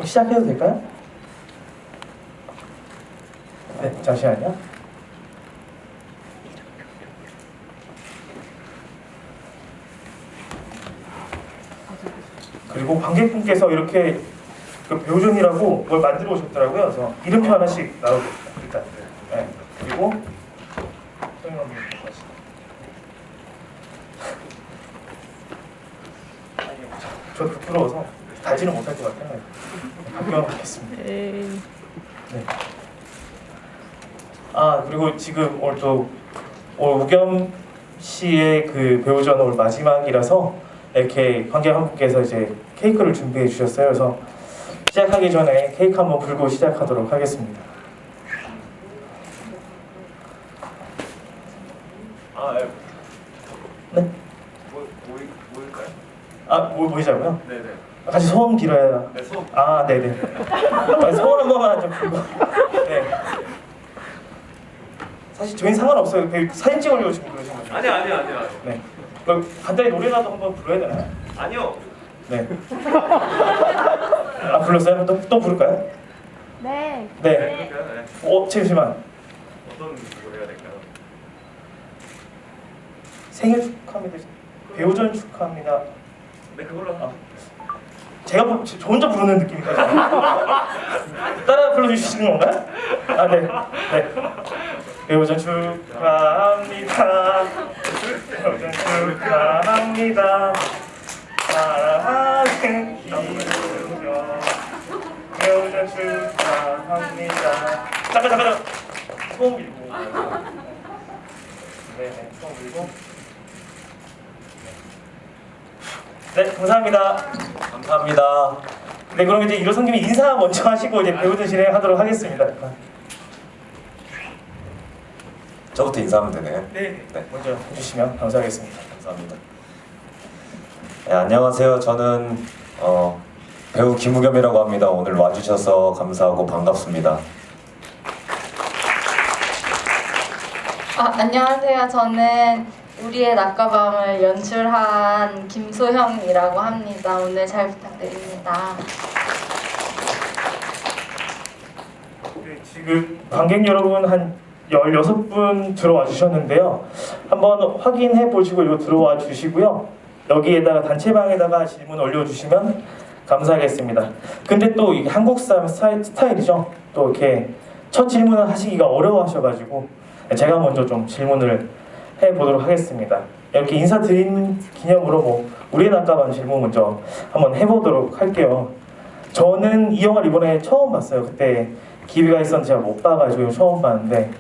그럼 시작해도 될까요? 네, 잠시만요. 그리고 관객분께서 이렇게 그 배우전이라고 뭘 만들어 오셨더라고요. 그래서 이름표 하나씩 나오겠습니다. 일단. 네. 그리고 설명해 주시죠. 저 부끄러워서 달지는 못할 것 같아요. 발표하겠습니다. 네. 아, 그리고 지금 오늘 또 우겸 씨의 그 배우전 오늘 마지막이라서 이렇게 관객 한 분께서 이제 케이크를 준비해 주셨어요. 그래서 시작하기 전에 케이크 한번 불고 시작하도록 하겠습니다. 아, 네? 뭐일까요? 아, 뭐이자고요? 네네. 같이 소원 빌어야. 네, 소원. 아, 네네. 소원 한 번만 좀 빌고. 네. 사실 저희는 상관없어요. 사진 찍으려고 지금 그러신 거죠? 아니요. 네. 그럼 간단히 노래라도 한번 불러야 되나요? 아니요. 네. 아, 불렀어요? 또 부를까요? 네. 네. 그럴까요? 네. 잠시만. 어떤 거 해야 될까요? 생일 축하합니다. 배우전 축하합니다. 네, 그걸로 아. 제가 저 혼자 부르는 느낌이니까 따라 불러주시는 건가요? 아, 네. 네. 배우전 축하합니다. 배우전 축하합니다. 사랑하는 이우경 배우전 축하합니다. 잠깐 소음 밀고. 네, 소음 밀고. 네, 감사합니다. 감사합니다. 네, 그럼 이제 일어선 김에 인사 먼저 하시고 이제 배우전 진행하도록 하겠습니다. 저부터 인사하면 되네요. 네, 먼저 해주시면 감사하겠습니다. 감사합니다. 네, 안녕하세요. 저는 배우 김우겸이라고 합니다. 오늘 와주셔서 감사하고 반갑습니다. 안녕하세요. 저는 우리의 낮과밤을 연출한 김소형이라고 합니다. 오늘 잘 부탁드립니다. 네, 지금 관객 여러분 한 16분 들어와 주셨는데요. 한번 확인해 보시고 이거 들어와 주시고요. 여기에다가 단체방에다가 질문 올려주시면 감사하겠습니다. 근데 또 이게 한국 사람 스타일이죠. 또 이렇게 첫 질문을 하시기가 어려워하셔가지고 제가 먼저 좀 질문을 해보도록 하겠습니다. 이렇게 인사드린 기념으로 우리의 낮과밤 질문 먼저 한번 해보도록 할게요. 저는 이 영화를 이번에 처음 봤어요. 그때 기회가 있었는데 제가 못 봐가지고 처음 봤는데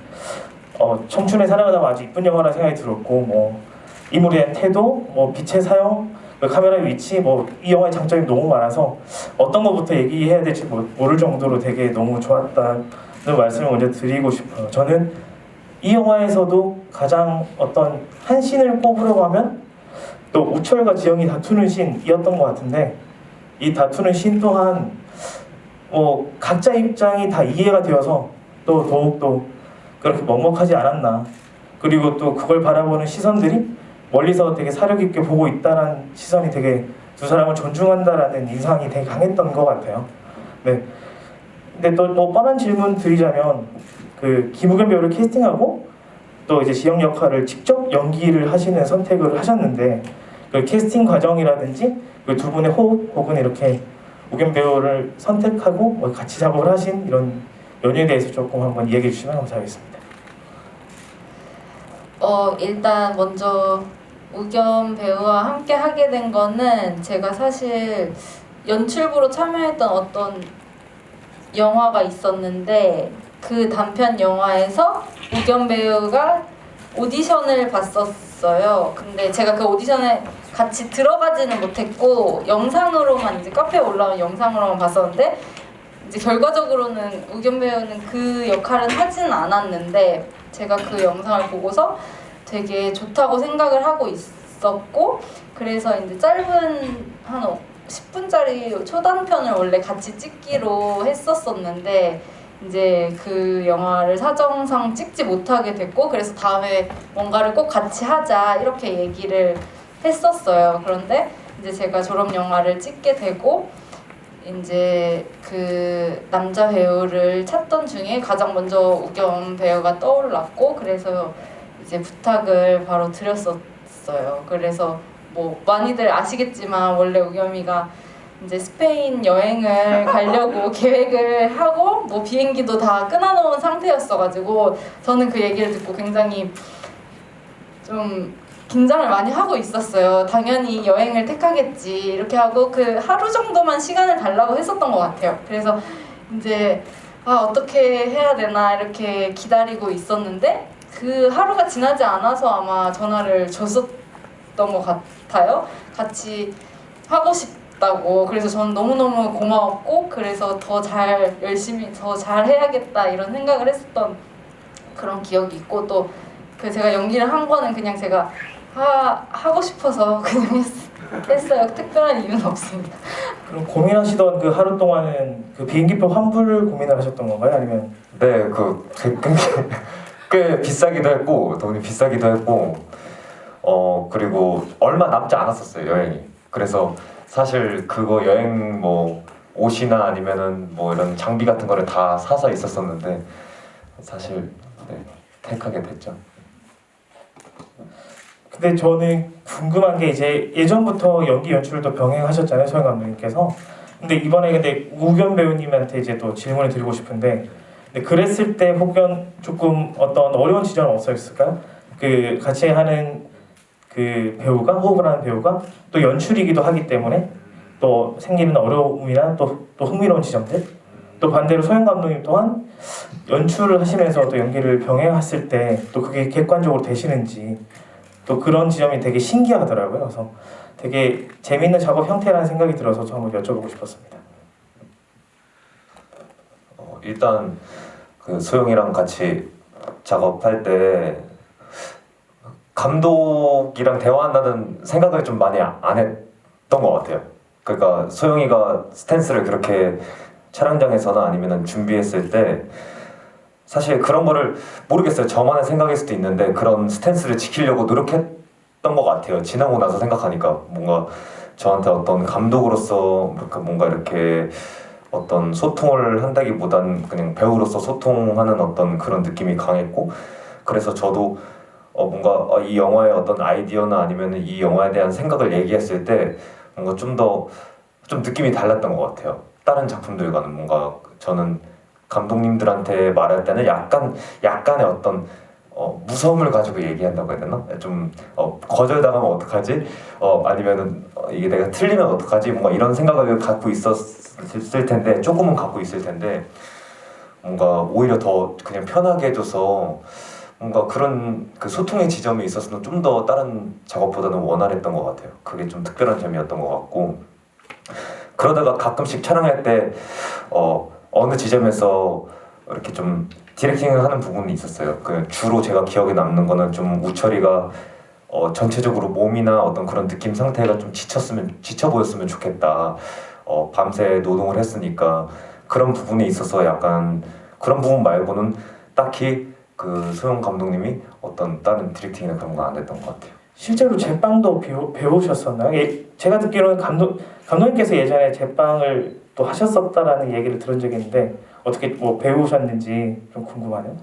청춘의 사랑을 담아 아주 이쁜 영화라는 생각이 들었고 인물에 대한 태도, 빛의 사용, 카메라의 위치, 이 영화의 장점이 너무 많아서 어떤 것부터 얘기해야 될지 모를 정도로 되게 너무 좋았다는 말씀을 먼저 드리고 싶어요. 저는 이 영화에서도 가장 어떤 한 씬을 꼽으려고 하면 또 우철과 지영이 다투는 씬이었던 것 같은데 이 다투는 씬 또한 각자 입장이 다 이해가 되어서 또 더욱더 그렇게 먹먹하지 않았나. 그리고 또 그걸 바라보는 시선들이 멀리서 되게 사려 깊게 보고 있다는 시선이 되게 두 사람을 존중한다라는 인상이 되게 강했던 것 같아요. 네. 근데 또 뻔한 질문 드리자면 그 김우겸 배우를 캐스팅하고 또 이제 지영 역할을 직접 연기를 하시는 선택을 하셨는데 그 캐스팅 과정이라든지 그 두 분의 호흡 혹은 이렇게 우겸 배우를 선택하고 같이 작업을 하신 이런 연유에 대해서 조금 한번 이야기해 주시면 감사하겠습니다. 일단 먼저 우겸 배우와 함께 하게 된 거는 제가 사실 연출부로 참여했던 어떤 영화가 있었는데 그 단편 영화에서 우겸 배우가 오디션을 봤었어요. 근데 제가 그 오디션에 같이 들어가지는 못했고 영상으로만 이제 카페에 올라온 영상으로만 봤었는데 이제 결과적으로는 우겸 배우는 그 역할은 하지는 않았는데 제가 그 영상을 보고서 되게 좋다고 생각을 하고 있었고 그래서 이제 짧은 한 10분짜리 초단편을 원래 같이 찍기로 했었었는데 이제 그 영화를 사정상 찍지 못하게 됐고 그래서 다음에 뭔가를 꼭 같이 하자 이렇게 얘기를 했었어요. 그런데 이제 제가 졸업 영화를 찍게 되고 이제 그 남자 배우를 찾던 중에 가장 먼저 우겸 배우가 떠올랐고 그래서 이제 부탁을 바로 드렸었어요. 그래서 뭐 많이들 아시겠지만 원래 우겸이가 이제 스페인 여행을 가려고 계획을 하고 뭐 비행기도 다 끊어놓은 상태였어가지고 저는 그 얘기를 듣고 굉장히 좀 긴장을 많이 하고 있었어요. 당연히 여행을 택하겠지 이렇게 하고 그 하루 정도만 시간을 달라고 했었던 것 같아요. 그래서 이제 어떻게 해야 되나 이렇게 기다리고 있었는데 그 하루가 지나지 않아서 아마 전화를 줬었던 것 같아요. 같이 하고 싶다고. 그래서 저는 너무너무 고마웠고 그래서 더 잘 열심히 더 잘 해야겠다 이런 생각을 했었던 그런 기억이 있고 또 그 제가 연기를 한 거는 그냥 제가 하고 싶어서 그냥 했어요. 특별한 이유는 없습니다. 그럼 고민하시던 그 하루 동안은 그 비행기표 환불을 고민을 하셨던 건가요? 아니면 네, 꽤 비싸기도 했고 돈이 비싸기도 했고 그리고 얼마 남지 않았었어요 여행이. 그래서 사실 그거 여행 뭐 옷이나 아니면은 뭐 이런 장비 같은 거를 다 사서 있었었는데 사실 네, 택하게 됐죠. 근데 저는 궁금한 게 이제 예전부터 연기 연출도 병행하셨잖아요, 소영 감독님께서. 근데 이번에 근데 우겸 배우님한테 이제 또 질문을 드리고 싶은데, 근데 그랬을 때 혹은 조금 어떤 어려운 지점은 없었을까요? 그 같이 하는 그 배우가 호흡을 하는 배우가 또 연출이기도 하기 때문에 또 생기는 어려움이나 또 흥미로운 지점들, 또 반대로 소영 감독님 또한 연출을 하시면서 또 연기를 병행했을 때 또 그게 객관적으로 되시는지. 또 그런 지점이 되게 신기하더라고요. 그래서 되게 재밌는 작업 형태라는 생각이 들어서 저 한번 여쭤보고 싶었습니다. 일단 그 소영이랑 같이 작업할 때 감독이랑 대화한다는 생각을 좀 많이 안 했던 것 같아요. 그러니까 소영이가 스탠스를 그렇게 촬영장에서나 아니면 준비했을 때 사실 그런 거를 모르겠어요. 저만의 생각일 수도 있는데 그런 스탠스를 지키려고 노력했던 것 같아요. 지나고 나서 생각하니까 뭔가 저한테 어떤 감독으로서 뭔가 이렇게 어떤 소통을 한다기보단 그냥 배우로서 소통하는 어떤 그런 느낌이 강했고 그래서 저도 뭔가 이 영화의 어떤 아이디어나 아니면 이 영화에 대한 생각을 얘기했을 때 뭔가 좀 느낌이 달랐던 것 같아요. 다른 작품들과는 뭔가 저는 감독님들한테 말할 때는 약간의 어떤 무서움을 가지고 얘기한다고 해야 되나? 좀 거절당하면 어떡하지? 아니면은 이게 내가 틀리면 어떡하지? 뭔가 이런 생각을 갖고 있었을 텐데 조금은 갖고 있을 텐데 뭔가 오히려 더 그냥 편하게 해줘서 뭔가 그런 그 소통의 지점에 있어서는 좀 더 다른 작업보다는 원활했던 것 같아요. 그게 좀 특별한 점이었던 것 같고 그러다가 가끔씩 촬영할 때 어느 지점에서 이렇게 좀 디렉팅을 하는 부분이 있었어요. 그 주로 제가 기억에 남는 거는 좀 우철이가 전체적으로 몸이나 어떤 그런 느낌 상태가 좀 지쳐 보였으면 좋겠다. 밤새 노동을 했으니까 그런 부분에 있어서 약간 그런 부분 말고는 딱히 그 소영 감독님이 어떤 다른 디렉팅이나 그런 건 안 됐던 것 같아요. 실제로 제빵도 배우셨었나요? 제가 듣기로는 감독님께서 예전에 제빵을 또 하셨었다라는 얘기를 들은 적이 있는데 어떻게 뭐 배우셨는지 좀 궁금하네요.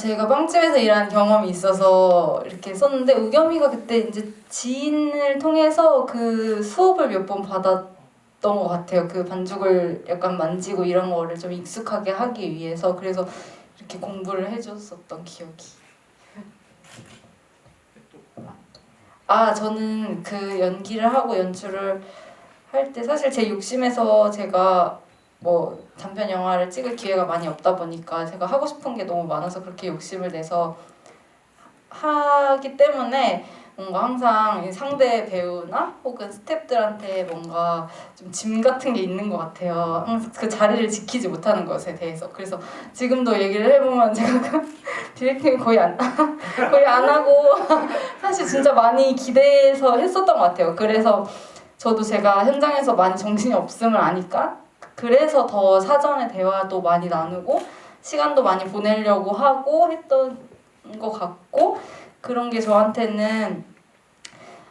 제가 빵집에서 일한 경험이 있어서 이렇게 썼는데 우겸이가 그때 이제 지인을 통해서 그 수업을 몇 번 받았던 것 같아요. 그 반죽을 약간 만지고 이런 거를 좀 익숙하게 하기 위해서 그래서 이렇게 공부를 해줬었던 기억이. 저는 그 연기를 하고 연출을 할 때 사실 제 욕심에서 제가 뭐 단편 영화를 찍을 기회가 많이 없다 보니까 제가 하고 싶은 게 너무 많아서 그렇게 욕심을 내서 하기 때문에 뭔가 항상 이 상대 배우나 혹은 스태프들한테 뭔가 좀 짐 같은 게 있는 것 같아요. 항상 그 자리를 지키지 못하는 것에 대해서. 그래서 지금도 얘기를 해보면 제가 디렉팅을 거의 안 하고 사실 진짜 많이 기대해서 했었던 것 같아요. 그래서 저도 제가 현장에서 많이 정신이 없음을 아니까 그래서 더 사전에 대화도 많이 나누고 시간도 많이 보내려고 하고 했던 것 같고 그런 게 저한테는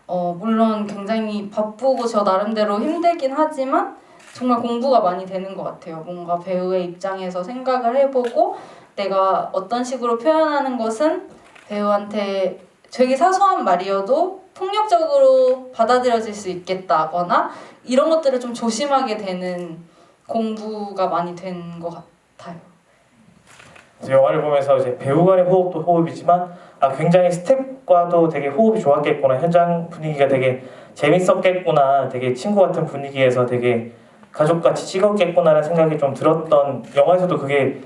물론 굉장히 바쁘고 저 나름대로 힘들긴 하지만 정말 공부가 많이 되는 것 같아요. 뭔가 배우의 입장에서 생각을 해보고 내가 어떤 식으로 표현하는 것은 배우한테 되게 사소한 말이어도 폭력적으로 받아들여질 수 있겠다거나 이런 것들을 좀 조심하게 되는 공부가 많이 된 것 같아요. 영화를 보면서 이제 배우 간의 호흡도 호흡이지만 굉장히 스텝과도 되게 호흡이 좋았겠구나, 현장 분위기가 되게 재밌었겠구나, 되게 친구 같은 분위기에서 되게 가족같이 찍었겠구나라는 생각이 좀 들었던, 영화에서도 그게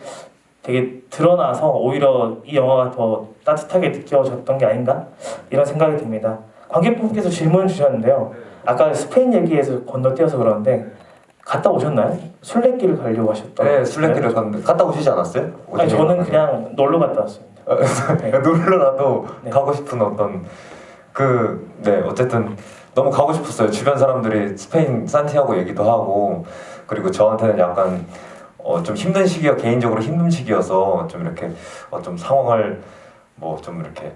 되게 드러나서 오히려 이 영화가 더 따뜻하게 느껴졌던 게 아닌가 이런 생각이 듭니다. 관객분께서 질문 주셨는데요. 아까 스페인 얘기에서 건너뛰어서 그러는데 갔다 오셨나요? 순례길을 가려고 하셨던. 네, 순례길을 갔다 오시지 않았어요? 아니 저는 그냥 놀러 갔다 왔습니다. 네. 놀러라도 네. 가고 싶은 어떤 어쨌든 너무 가고 싶었어요. 주변 사람들이 스페인 산티아고 얘기도 하고, 그리고 저한테는 약간 좀 힘든 시기가, 개인적으로 힘든 시기여서 좀 이렇게 좀 상황을 뭐 좀 이렇게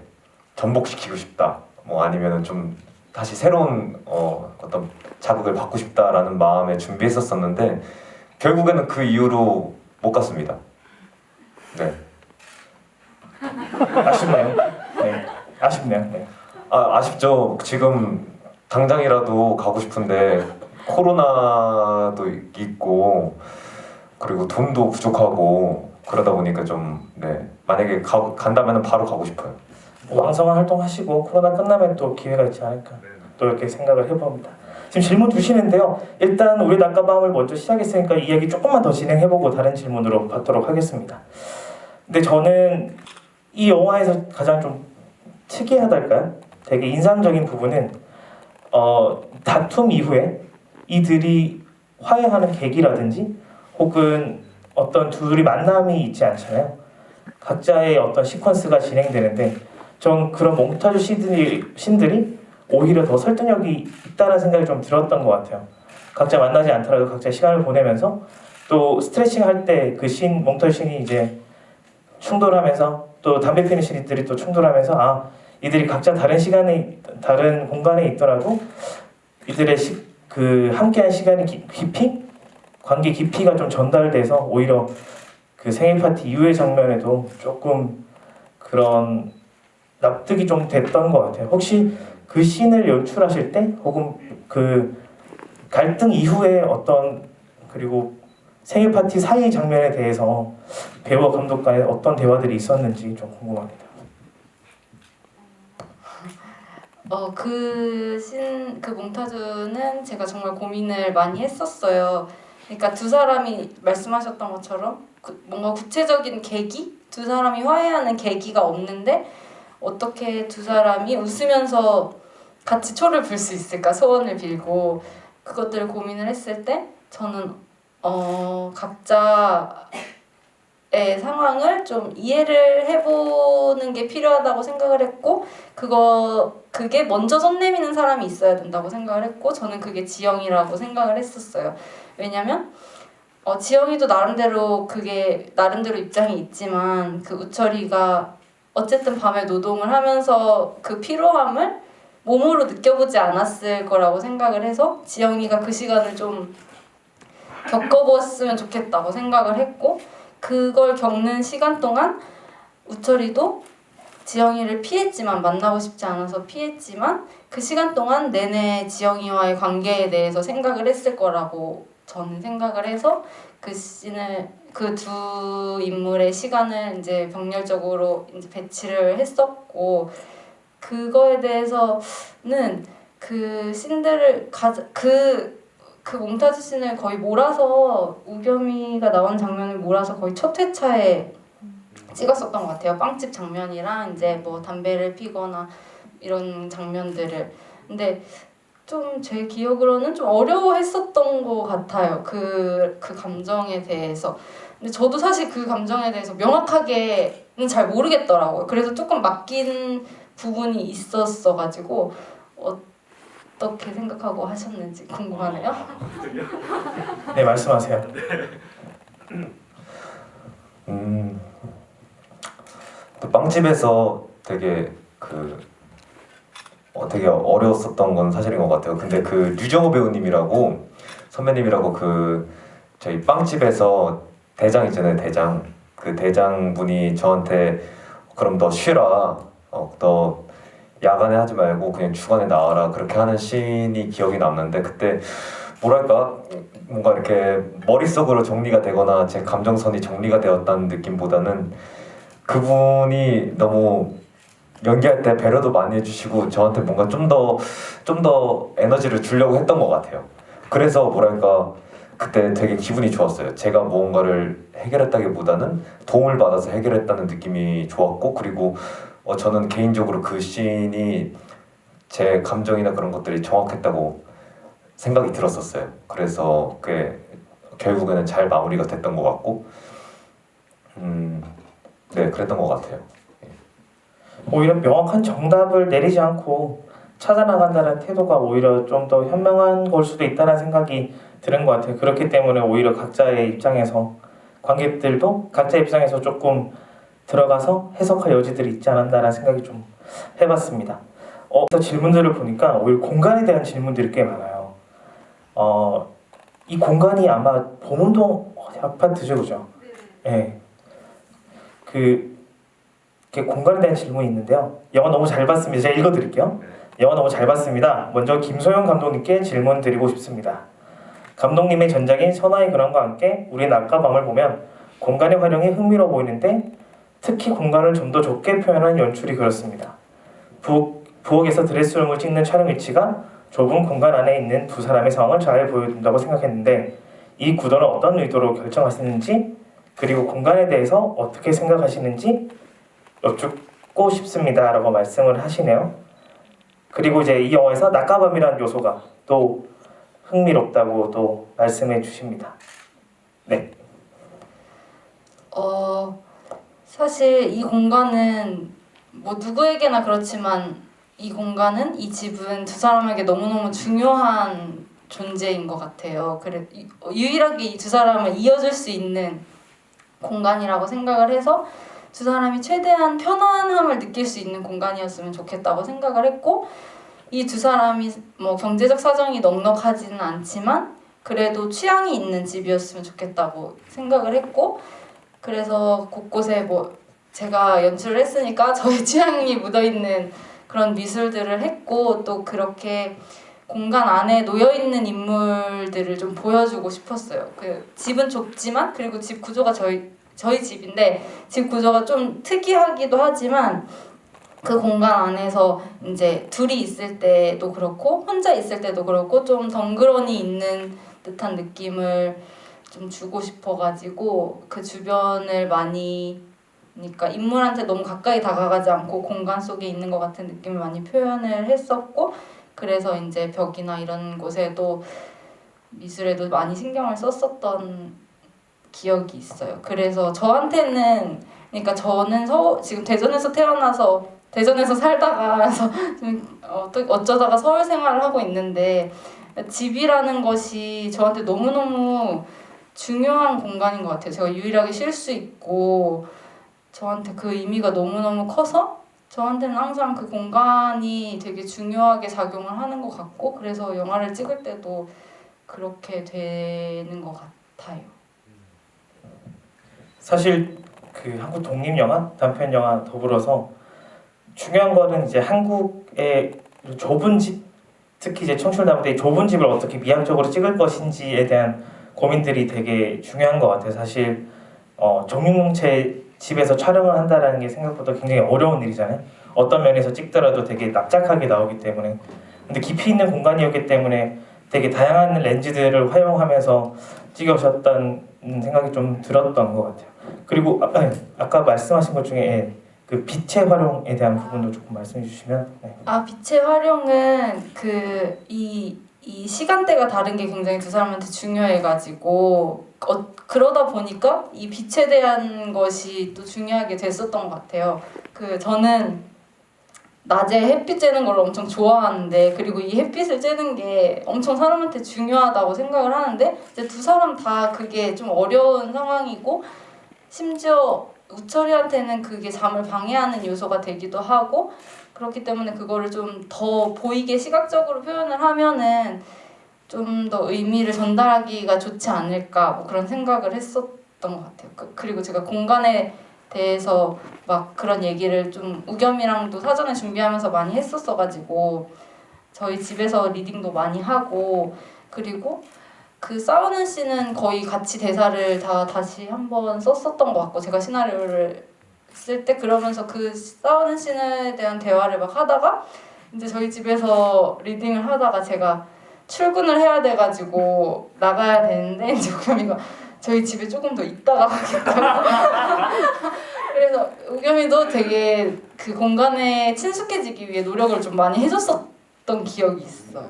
전복시키고 싶다, 뭐 아니면은 좀 다시 새로운 어떤 자극을 받고 싶다라는 마음에 준비했었었는데 결국에는 그 이후로 못 갔습니다. 네. 아쉽네요. 네, 아쉽네요. 네. 아쉽죠. 지금 당장이라도 가고 싶은데 코로나도 있고 그리고 돈도 부족하고 그러다 보니까 좀 만약에 간다면 바로 가고 싶어요. 왕성한 활동하시고 코로나 끝나면 또 기회가 있지 않을까 네. 또 이렇게 생각을 해봅니다. 지금 질문 주시는데요. 일단 우리 낮과밤을 먼저 시작했으니까 이 이야기 조금만 더 진행해보고 다른 질문으로 받도록 하겠습니다. 근데 저는 이 영화에서 가장 좀 특이하달까요? 되게 인상적인 부분은 다툼 이후에 이들이 화해하는 계기라든지 혹은 어떤 둘이 만남이 있지 않잖아요. 각자의 어떤 시퀀스가 진행되는데 전 그런 몽타주 씬들이 오히려 더 설득력이 있다는 생각이 좀 들었던 것 같아요. 각자 만나지 않더라도 각자 시간을 보내면서 또 스트레칭 할 때 그 씬, 몽타주 씬이 이제 충돌하면서 또 담배 피는 씬들이 또 충돌하면서 이들이 각자 다른 시간에 다른 공간에 있더라도 이들의 그 함께한 시간의 깊이, 관계 깊이가 좀 전달돼서 오히려 그 생일 파티 이후의 장면에도 조금 그런 납득이 좀 됐던 것 같아요. 혹시 그 씬을 연출하실 때 혹은 그 갈등 이후에 그리고 생일 파티 사이 장면에 대해서 배우와 감독 간에 어떤 대화들이 있었는지 좀 궁금합니다. 그 몽타주는 제가 정말 고민을 많이 했었어요. 그러니까 두 사람이 말씀하셨던 것처럼 뭔가 구체적인 계기? 두 사람이 화해하는 계기가 없는데 어떻게 두 사람이 웃으면서 같이 초를 불 수 있을까, 소원을 빌고. 그것들을 고민을 했을 때 저는 각자의 상황을 좀 이해를 해보는 게 필요하다고 생각을 했고 그게 먼저 손 내미는 사람이 있어야 된다고 생각을 했고 저는 그게 지영이라고 생각을 했었어요. 왜냐면 지영이도 나름대로 입장이 있지만 그 우철이가 어쨌든 밤에 노동을 하면서 그 피로함을 몸으로 느껴보지 않았을 거라고 생각을 해서 지영이가 그 시간을 좀 겪어보았으면 좋겠다고 생각을 했고 그걸 겪는 시간 동안 우철이도 지영이를 피했지만 만나고 싶지 않아서 피했지만 그 시간 동안 내내 지영이와의 관계에 대해서 생각을 했을 거라고 저는 생각을 해서 그 두 인물의 시간을 이제 병렬적으로 이제 배치를 했었고 그거에 대해서는 그 씬들을 그 몽타주 씬을 거의 몰아서 우겸이가 나온 장면을 몰아서 거의 첫 회차에 찍었었던 것 같아요. 빵집 장면이랑 이제 뭐 담배를 피거나 이런 장면들을. 근데 좀 제 기억으로는 좀 어려워했었던 것 같아요. 그 감정에 대해서. 근데 저도 사실 그 감정에 대해서 명확하게는 잘 모르겠더라고요. 그래서 조금 맡긴 부분이 있었어가지고 어떻게 생각하고 하셨는지 궁금하네요. 네, 말씀하세요. 또 빵집에서 되게 되게 어려웠었던 건 사실인 것 같아요. 근데 그 류정호 배우님이라고 선배님이라고 그 저희 빵집에서 대장 있잖아요, 대장. 그 대장분이 저한테 그럼 너 쉬라, 너 야간에 하지 말고 그냥 주간에 나와라, 그렇게 하는 씬이 기억이 남는데, 그때 뭐랄까 뭔가 이렇게 머릿속으로 정리가 되거나 제 감정선이 정리가 되었다는 느낌보다는 그분이 너무 연기할 때 배려도 많이 해주시고 저한테 뭔가 좀 더 에너지를 주려고 했던 것 같아요. 그래서 뭐랄까 그때 되게 기분이 좋았어요. 제가 무언가를 해결했다기보다는 도움을 받아서 해결했다는 느낌이 좋았고, 그리고 저는 개인적으로 그 씬이 제 감정이나 그런 것들이 정확했다고 생각이 들었었어요. 그래서 그게 결국에는 잘 마무리가 됐던 것 같고, 네, 그랬던 것 같아요. 오히려 명확한 정답을 내리지 않고 찾아나간다는 태도가 오히려 좀 더 현명한 걸 수도 있다는 생각이 드는 것 같아요. 그렇기 때문에 오히려 각자의 입장에서 관객들도 각자 입장에서 조금 들어가서 해석할 여지들이 있지 않았나라는 생각이 좀 해봤습니다. 질문들을 보니까 오히려 공간에 대한 질문들이 꽤 많아요. 이 공간이 아마 봉은동 아파트죠, 그죠? 네. 그 공간에 대한 질문이 있는데요. 영화 너무 잘 봤습니다. 제가 읽어드릴게요. 영화 너무 잘 봤습니다. 먼저 김소영 감독님께 질문 드리고 싶습니다. 감독님의 전작인 선화의 근원과 함께 우리 낮과 밤을 보면 공간의 활용이 흥미로워 보이는데 특히 공간을 좀 더 좁게 표현한 연출이 그렇습니다. 부엌에서 드레스룸을 찍는 촬영 위치가 좁은 공간 안에 있는 두 사람의 상황을 잘 보여준다고 생각했는데 이 구도는 어떤 의도로 결정하시는지, 그리고 공간에 대해서 어떻게 생각하시는지 여쭙고 싶습니다 라고 말씀을 하시네요. 그리고 이제 이 영화에서 낮과 밤이라는 요소가 또 흥미롭다고 또 말씀해 주십니다. 네. 사실 이 공간은 뭐 누구에게나 그렇지만 이 공간은, 이 집은 두 사람에게 너무너무 중요한 존재인 것 같아요. 그래 유일하게 이 두 사람을 이어줄 수 있는 공간이라고 생각을 해서 두 사람이 최대한 편안함을 느낄 수 있는 공간이었으면 좋겠다고 생각을 했고, 이 두 사람이 뭐 경제적 사정이 넉넉하지는 않지만 그래도 취향이 있는 집이었으면 좋겠다고 생각을 했고, 그래서 곳곳에 뭐 제가 연출을 했으니까 저의 취향이 묻어있는 그런 미술들을 했고, 또 그렇게 공간 안에 놓여있는 인물들을 좀 보여주고 싶었어요. 그 집은 좁지만, 그리고 집 구조가 저희 집인데 집 구조가 좀 특이하기도 하지만 그 공간 안에서 이제 둘이 있을 때도 그렇고 혼자 있을 때도 그렇고 좀 덩그러니 있는 듯한 느낌을 좀 주고 싶어가지고 그 주변을 많이, 그러니까 인물한테 너무 가까이 다가가지 않고 공간 속에 있는 것 같은 느낌을 많이 표현을 했었고, 그래서 이제 벽이나 이런 곳에도 미술에도 많이 신경을 썼었던 기억이 있어요. 그래서 저한테는, 그러니까 저는 지금 대전에서 태어나서 대전에서 살다가 좀 어쩌다가 서울 생활을 하고 있는데 집이라는 것이 저한테 너무너무 중요한 공간인 것 같아요. 제가 유일하게 쉴 수 있고 저한테 그 의미가 너무너무 커서 저한테는 항상 그 공간이 되게 중요하게 작용을 하는 것 같고, 그래서 영화를 찍을 때도 그렇게 되는 것 같아요. 사실 그 한국 독립 영화, 단편 영화 더불어서 중요한 거는 이제 한국의 좁은 집, 특히 이제 청출나무대의 좁은 집을 어떻게 미학적으로 찍을 것인지에 대한 고민들이 되게 중요한 것 같아요. 사실 정육뭉체 집에서 촬영을 한다라는 게 생각보다 굉장히 어려운 일이잖아요. 어떤 면에서 찍더라도 되게 납작하게 나오기 때문에. 근데 깊이 있는 공간이었기 때문에 되게 다양한 렌즈들을 활용하면서 찍으셨다는 생각이 좀 들었던 것 같아요. 그리고 아까 말씀하신 것 중에 그 빛의 활용에 대한 부분도 조금 말씀해 주시면. 네. 빛의 활용은 이 시간대가 다른 게 굉장히 두 사람한테 중요해가지고 그러다 보니까 이 빛에 대한 것이 또 중요하게 됐었던 것 같아요. 저는 낮에 햇빛 쬐는 걸 엄청 좋아하는데, 그리고 이 햇빛을 쬐는 게 엄청 사람한테 중요하다고 생각을 하는데 이제 두 사람 다 그게 좀 어려운 상황이고, 심지어 우철이한테는 그게 잠을 방해하는 요소가 되기도 하고, 그렇기 때문에 그거를 좀 더 보이게 시각적으로 표현을 하면은 좀 더 의미를 전달하기가 좋지 않을까 뭐 그런 생각을 했었던 것 같아요. 그리고 제가 공간에 대해서 막 그런 얘기를 좀 우겸이랑도 사전에 준비하면서 많이 했었어가지고 저희 집에서 리딩도 많이 하고 그리고 그 싸우는 씬은 거의 같이 대사를 다시 한번 썼었던 것 같고 제가 시나리오를 쓸 때 그러면서 그 싸우는 씬에 대한 대화를 막 하다가 이제 저희 집에서 리딩을 하다가 제가 출근을 해야 돼가지고 나가야 되는데 이제 우겸이가 저희 집에 조금 더 있다가 가겠다고 그래서 우겸이도 되게 그 공간에 친숙해지기 위해 노력을 좀 많이 해줬었던 기억이 있어요.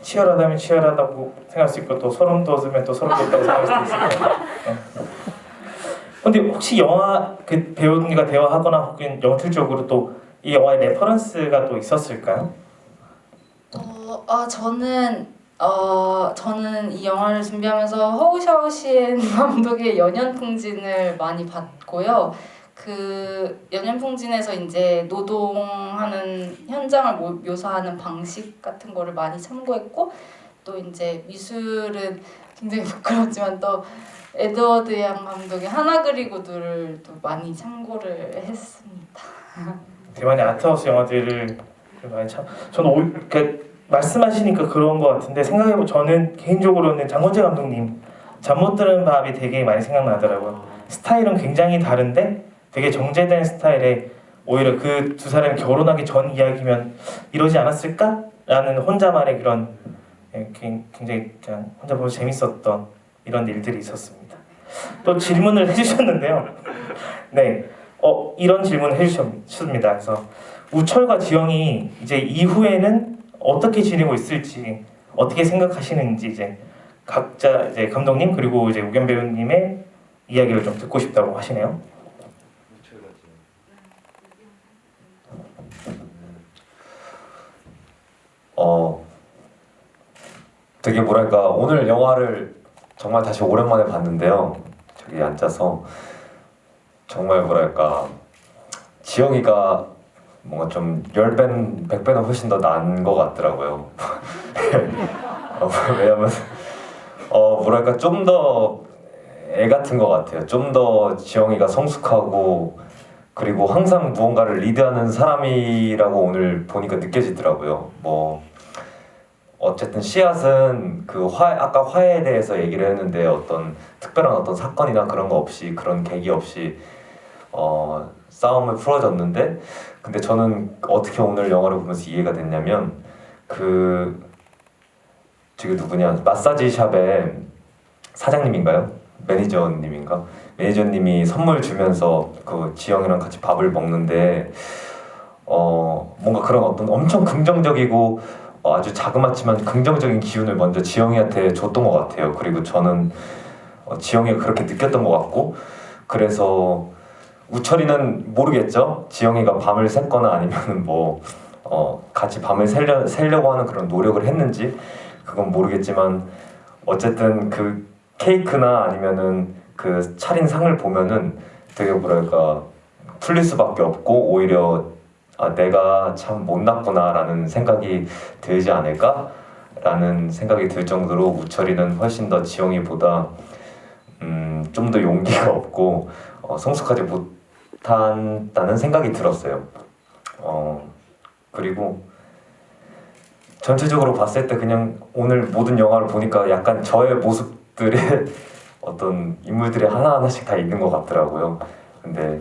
치열하다면 치열하다고 생각할 수 있고 또 소름 돋으면 또 소름 돋다고 생각할 수도 있을 거예요. 근데 혹시 영화 그 배우님과 대화하거나 혹은 영틀적으로 또 이 영화의 레퍼런스가 또 있었을까요? 저는 이 영화를 준비하면서 허우샤오시엔 감독의 연연풍진을 많이 봤고요. 그 연연풍진에서 이제 노동하는 현장을 묘사하는 방식 같은 거를 많이 참고했고 또 이제 미술은 굉장히 부끄럽지만 또 에드워드 양 감독의 하나 그리고들을 또 많이 참고를 했습니다. 대만의 아트하우스 영화들을 많이 저는 말씀하시니까 그런 것 같은데 생각해보면 저는 개인적으로는 장건재 감독님 잠 못 드는 밤이 되게 많이 생각나더라고요. 스타일은 굉장히 다른데 되게 정제된 스타일에 오히려 그 두 사람이 결혼하기 전 이야기면 이러지 않았을까? 라는 혼자만의 그런 굉장히 그냥 혼자 보면 재밌었던 이런 일들이 있었습니다. 또 질문을 해주셨는데요. 네, 이런 질문을 해주셨습니다. 그래서 우철과 지영이 이제 이후에는 어떻게 지내고 있을지 어떻게 생각하시는지 이제 각자 이제 감독님 그리고 이제 우겸 배우님의 이야기를 좀 듣고 싶다고 하시네요. 되게 뭐랄까 오늘 영화를 정말 다시 오랜만에 봤는데요. 저기 앉아서 정말 뭐랄까 지영이가 뭔가 좀 10배는 100배는 훨씬 더 나은 것 같더라고요. 왜냐면 뭐랄까 좀 더 애 같은 것 같아요. 좀 더 지영이가 성숙하고 그리고 항상 무언가를 리드하는 사람이라고 오늘 보니까 느껴지더라고요. 뭐 어쨌든 씨앗은 그 아까 화해에 대해서 얘기를 했는데 어떤 특별한 어떤 사건이나 그런 거 없이 그런 계기 없이 싸움을 풀어졌는데 근데 저는 어떻게 오늘 영화를 보면서 이해가 됐냐면 그 저기 누구냐 마사지 샵의 사장님인가요? 매니저님인가? 매니저님이 선물 주면서 그 지영이랑 같이 밥을 먹는데 뭔가 그런 어떤 엄청 긍정적이고 아주 자그맣지만 긍정적인 기운을 먼저 지영이한테 줬던 것 같아요. 그리고 저는 지영이가 그렇게 느꼈던 것 같고 그래서 우철이는 모르겠죠. 지영이가 밤을 샜거나 아니면 뭐 같이 밤을 새려고 하는 그런 노력을 했는지 그건 모르겠지만 어쨌든 그 케이크나 아니면은 그 차린 상을 보면은 되게 뭐랄까 풀릴 수밖에 없고 오히려 내가 참 못났구나라는 생각이 들지 않을까라는 생각이 들 정도로 우철이는 훨씬 더 지영이보다 좀 더 용기가 없고 성숙하지 못한다는 생각이 들었어요. 그리고 전체적으로 봤을 때 그냥 오늘 모든 영화를 보니까 약간 저의 모습들의 어떤 인물들이 하나하나씩 다 있는 것 같더라고요. 근데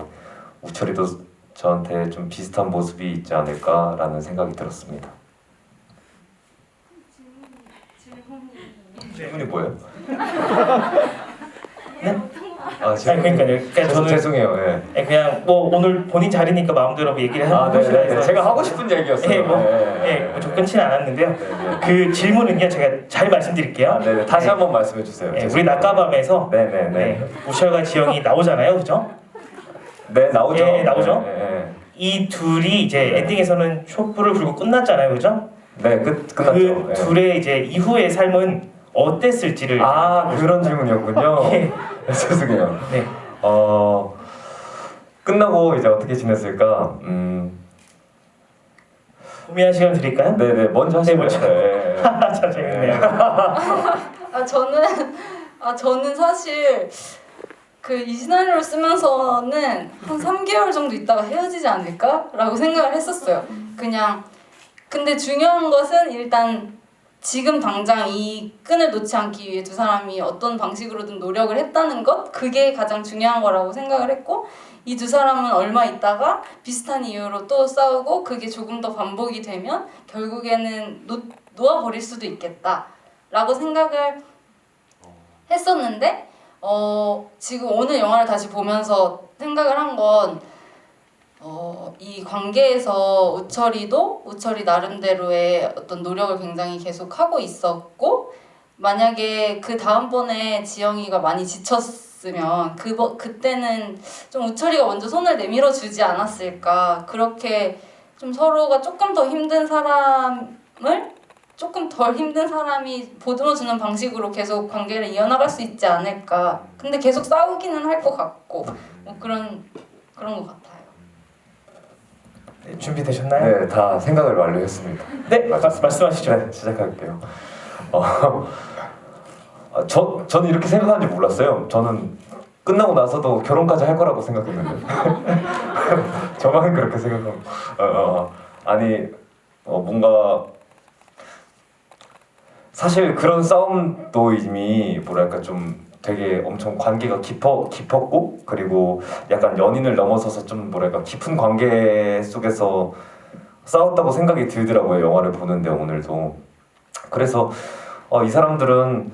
우철이도 저한테 좀 비슷한 모습이 있지 않을까라는 생각이 들었습니다. 질문이 뭐예요? 네? 그러니까요. 저는 죄송해요. 예. 그냥 뭐 오늘 본인 자리니까 마음대로 얘기를 하는 네, 것이라 해서 제가 하고 싶은 얘기였어요. 뭐 접근치는 않았는데요. 그 질문은요 제가 잘 말씀드릴게요. 네네. 다시 한번 말씀해 주세요. 우리 낮가밤에서 네네네. 우철과 지영이 나오잖아요, 그죠? 네 나오죠. 예, 나오죠. 네. 이 둘이 이제 엔딩에서는 촛불을 불고 끝났잖아요, 그죠? 네 끝났죠. 그 둘의 이제 이후의 삶은 어땠을지를 그런 질문이었군요. 예. 죄송해요. 네. 끝나고 이제 어떻게 지냈을까? 고민한 시간 드릴까요? 네네 먼저 하시면 먼저. 네. 네. 참 재밌네요. 저는 사실 그 이 시나리오를 쓰면서는 한 3개월 정도 있다가 헤어지지 않을까라고 생각을 했었어요. 그냥 근데 중요한 것은 일단 지금 당장 이 끈을 놓지 않기 위해 두 사람이 어떤 방식으로든 노력을 했다는 것, 그게 가장 중요한 거라고 생각을 했고, 이 두 사람은 얼마 있다가 비슷한 이유로 또 싸우고 그게 조금 더 반복이 되면 결국에는 놓아버릴 수도 있겠다라고 생각을 했었는데, 지금 오늘 영화를 다시 보면서 생각을 한 건 이 관계에서 우철이 나름대로의 어떤 노력을 굉장히 계속 하고 있었고, 만약에 그 다음번에 지영이가 많이 지쳤으면 그때는 좀 우철이가 먼저 손을 내밀어 주지 않았을까. 그렇게 좀 서로가 조금 더 힘든 사람을 조금 덜 힘든 사람이 보듬어주는 방식으로 계속 관계를 이어나갈 수 있지 않을까. 근데 계속 싸우기는 할 것 같고 뭐 그런 것 같아요. 네, 준비되셨나요? 네, 다 생각을 완료했습니다. 네, 말씀하시죠. 네, 시작할게요. 저는 이렇게 생각하는지 몰랐어요. 저는 끝나고 나서도 결혼까지 할 거라고 생각했는데 저만 그렇게 생각하고 아니 뭔가 사실 그런 싸움도 이미 뭐랄까 좀 되게 엄청 관계가 깊었고 그리고 약간 연인을 넘어서서 좀 뭐랄까 깊은 관계 속에서 싸웠다고 생각이 들더라고요. 영화를 보는데 오늘도. 그래서 이 사람들은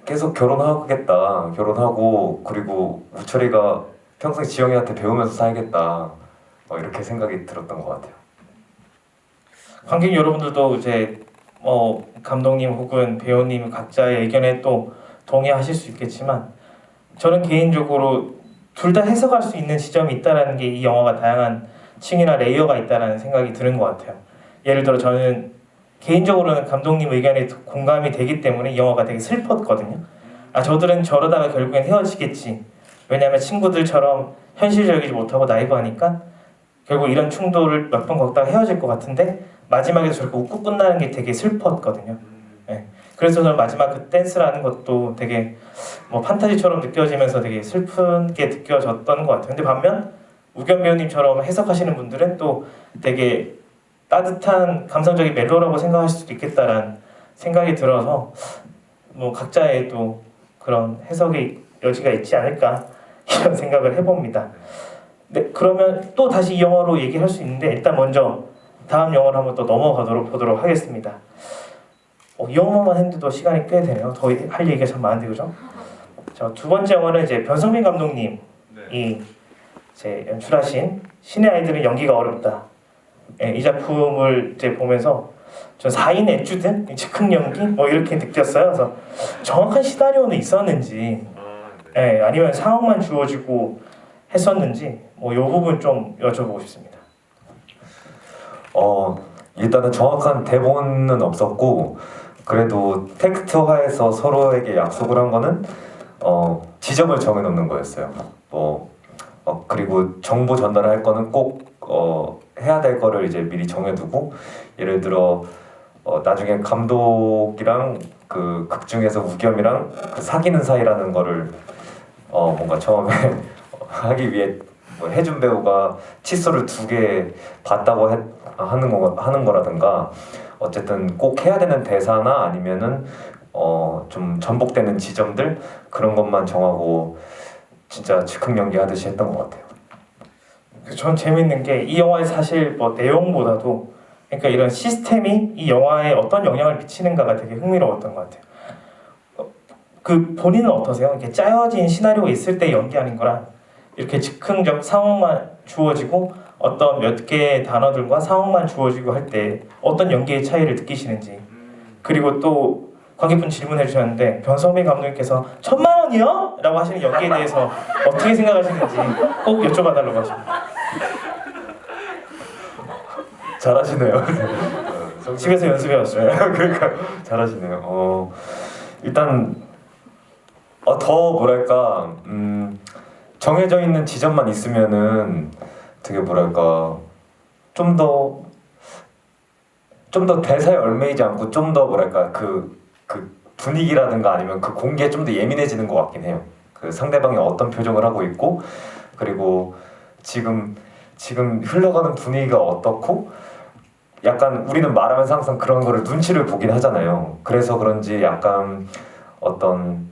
계속 결혼하고 그리고 우철이가 평생 지영이한테 배우면서 살겠다 이렇게 생각이 들었던 것 같아요. 관객 여러분들도 이제 감독님 혹은 배우님 각자의 의견에 또 동의하실 수 있겠지만, 저는 개인적으로 둘 다 해석할 수 있는 지점이 있다라는 게 이 영화가 다양한 층이나 레이어가 있다라는 생각이 드는 것 같아요. 예를 들어 저는 개인적으로는 감독님 의견에 공감이 되기 때문에 이 영화가 되게 슬펐거든요. 저들은 저러다가 결국엔 헤어지겠지. 왜냐하면 친구들처럼 현실적이지 못하고 나이브하니까 결국 이런 충돌을 몇 번 겪다가 헤어질 것 같은데 마지막에 저렇게 웃고 끝나는 게 되게 슬펐거든요. 네. 그래서 저는 마지막 그 댄스라는 것도 되게 뭐 판타지처럼 느껴지면서 되게 슬픈 게 느껴졌던 것 같아요. 근데 반면 우겸 배우님처럼 해석하시는 분들은 또 되게 따뜻한 감성적인 멜로라고 생각하실 수도 있겠다라는 생각이 들어서 뭐 각자의 또 그런 해석의 여지가 있지 않을까 이런 생각을 해봅니다. 네, 그러면 또 다시 이 영화로 얘기할 수 있는데 일단 먼저 다음 영화로 한번 또 보도록 하겠습니다. 이 영화만 했는데도 시간이 꽤 되네요. 더 할 얘기가 참 많은데 그죠? 두 번째 영화는 이제 변성빈 감독님이 이제 연출하신 신의 아이들은 연기가 어렵다. 이 작품을 이제 보면서 전 4인 애주든 즉흥 연기 이렇게 느꼈어요. 그래서 정확한 시나리오는 있었는지 아니면 상황만 주어지고 했었는지 이 부분 좀 여쭤보고 싶습니다. 일단은 정확한 대본은 없었고 그래도 텍스트화해서 서로에게 약속을 한 거는 지점을 정해놓는 거였어요. 그리고 정보 전달할 거는 꼭 해야 될 거를 이제 미리 정해두고, 예를 들어 나중에 감독이랑 그 극 중에서 우겸이랑 그 사귀는 사이라는 거를 뭔가 처음에 하기 위해 혜준 배우가 칫솔을 2개 봤다고 하는 거라든가 어쨌든 꼭 해야 되는 대사나 아니면은 좀 전복되는 지점들 그런 것만 정하고 진짜 즉흥 연기하듯이 했던 것 같아요. 전 재밌는 게 이 영화의 사실 뭐 내용보다도 그러니까 이런 시스템이 이 영화에 어떤 영향을 미치는가가 되게 흥미로웠던 것 같아요. 그 본인은 어떠세요? 이렇게 짜여진 시나리오가 있을 때 연기하는 거랑 이렇게 즉흥적 상황만 주어지고 어떤 몇 개의 단어들과 상황만 주어지고 할 때 어떤 연기의 차이를 느끼시는지, 그리고 또 관객분 질문해 주셨는데 변성빈 감독님께서 1,000만 원이요? 라고 하시는 연기에 대해서 어떻게 생각하시는지 꼭 여쭤봐달라고 하십니다. 잘하시네요. 집에서 연습해 왔어요. 그러니까 잘하시네요. 일단 더 뭐랄까 정해져 있는 지점만 있으면은 되게 뭐랄까 좀 더 좀 더 대사에 얽매이지 않고 좀 더 뭐랄까 그 분위기라든가 아니면 그 공기에 좀 더 예민해지는 것 같긴 해요. 그 상대방이 어떤 표정을 하고 있고 그리고 지금 흘러가는 분위기가 어떻고 약간 우리는 말하면서 항상 그런 거를 눈치를 보긴 하잖아요. 그래서 그런지 약간 어떤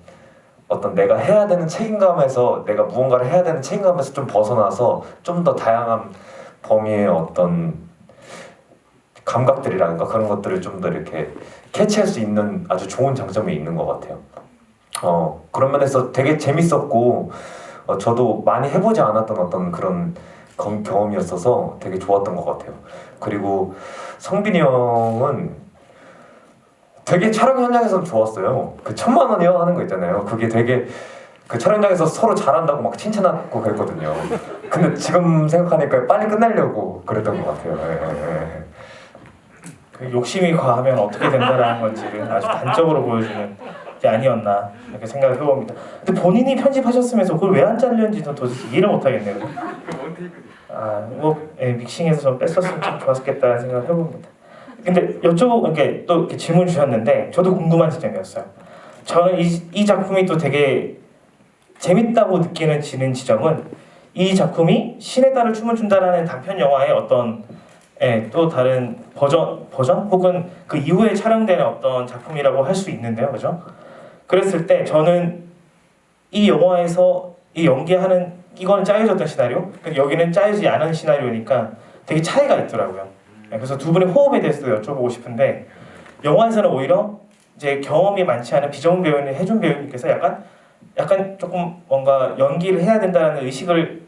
내가 해야 되는 책임감에서 내가 무언가를 해야 되는 책임감에서 좀 벗어나서 좀 더 다양한 범위의 어떤 감각들이라든가 그런 것들을 좀 더 이렇게 캐치할 수 있는 아주 좋은 장점이 있는 것 같아요. 그런 면에서 되게 재밌었고 저도 많이 해보지 않았던 어떤 그런 경험이었어서 되게 좋았던 것 같아요. 그리고 성빈이 형은 되게 촬영 현장에서는 좋았어요. 그 1,000만 원이요 하는 거 있잖아요. 그게 되게 그 촬영장에서 서로 잘한다고 막 칭찬하고 그랬거든요. 근데 지금 생각하니까 빨리 끝내려고 그랬던 것 같아요. 예. 그 욕심이 과하면 어떻게 된다라는 건지를 아주 단적으로 보여주는 게 아니었나 이렇게 생각을 해봅니다. 근데 본인이 편집하셨으면서 그걸 왜 안 잘렸는지는 도대체 이해를 못하겠네요. 그 원테이크. 믹싱해서 좀 뺐었으면 참 좋았겠다는 생각을 해봅니다. 근데 이렇게 또 이렇게 질문 주셨는데 저도 궁금한 지점이었어요. 저는 이 작품이 또 되게 재밌다고 느끼는 지점은 이 작품이 신의 딸을 춤을 춘다라는 단편 영화의 어떤 또 다른 버전 혹은 그 이후에 촬영되는 어떤 작품이라고 할 수 있는데요, 그죠? 그랬을 때 저는 이 영화에서 이 연기하는 이거는 짜여졌던 시나리오, 여기는 짜여지지 않은 시나리오니까 되게 차이가 있더라고요. 그래서 두 분의 호흡에 대해서도 여쭤보고 싶은데 영화에서는 오히려 이제 경험이 많지 않은 비전문 배우인 혜준 배우님께서 약간 조금 뭔가 연기를 해야 된다는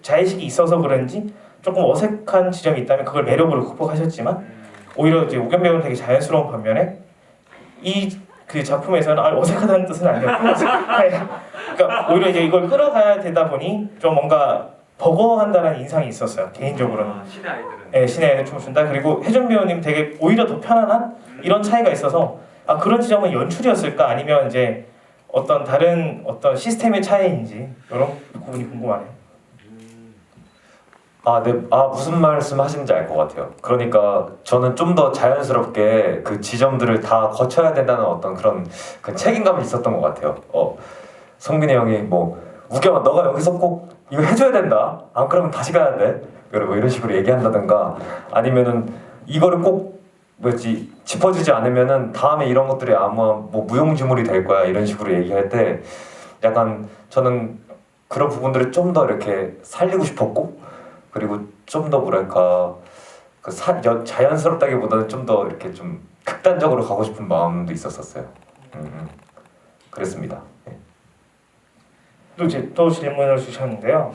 자의식이 있어서 그런지 조금 어색한 지점이 있다면 그걸 매력으로 극복하셨지만 오히려 이제 우겸 배우는 되게 자연스러운 반면에 그 작품에서는 어색하다는 뜻은 아니었고 그러니까 오히려 이제 이걸 끌어가야 되다 보니 좀 뭔가 버거워한다는 인상이 있었어요, 개인적으로는. 신의 아이들은. 네, 신의 아이들 춤을 춘다. 그리고 혜준 배우님 되게 오히려 더 편안한 이런 차이가 있어서 그런 지점은 연출이었을까 아니면 이제 어떤 다른 어떤 시스템의 차이인지 이런 부분이 궁금하네요. 네. 무슨 말씀 하시는지 알 것 같아요. 그러니까 저는 좀 더 자연스럽게 그 지점들을 다 거쳐야 된다는 어떤 그런 그 책임감이 있었던 것 같아요. 성빈이 형이 뭐 우겸아 너가 여기서 꼭 이거 해줘야 된다. 안 그러면 다시 가야 돼. 그리고 이런 식으로 얘기한다든가 아니면은 이거를 꼭 짚어주지 않으면은 다음에 이런 것들이 아마 뭐 무용지물이 될 거야 이런 식으로 얘기할 때 약간 저는 그런 부분들을 좀 더 이렇게 살리고 싶었고 그리고 좀 더 뭐랄까 자연스럽다기보다는 좀 더 이렇게 좀 극단적으로 가고 싶은 마음도 있었어요. 그랬습니다. 네. 또 질문을 주셨는데요.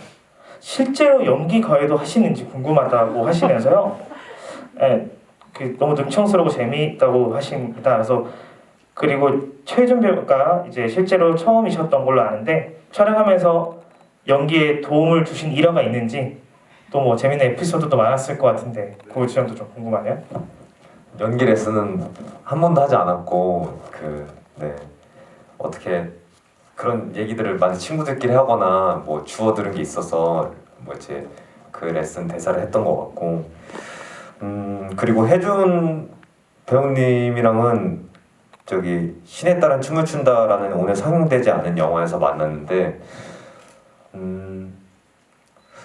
실제로 연기 과외도 하시는지 궁금하다고 하시면서요. 너무 능청스럽고 재미있다고 하십니다. 그리고 최혜준 배우가 이제 실제로 처음이셨던 걸로 아는데 촬영하면서 연기에 도움을 주신 일화가 있는지 또 뭐 재밌는 에피소드도 많았을 것 같은데 그 지점도 좀 궁금하네요. 연기 레슨은 한 번도 하지 않았고 어떻게 그런 얘기들을 많이 친구들끼리 하거나 뭐 주워 들은 게 있어서 그 레슨 대사를 했던 것 같고 그리고 혜준 배우님이랑은 신에 따른 춤을 춘다라는 오늘 상영되지 않은 영화에서 만났는데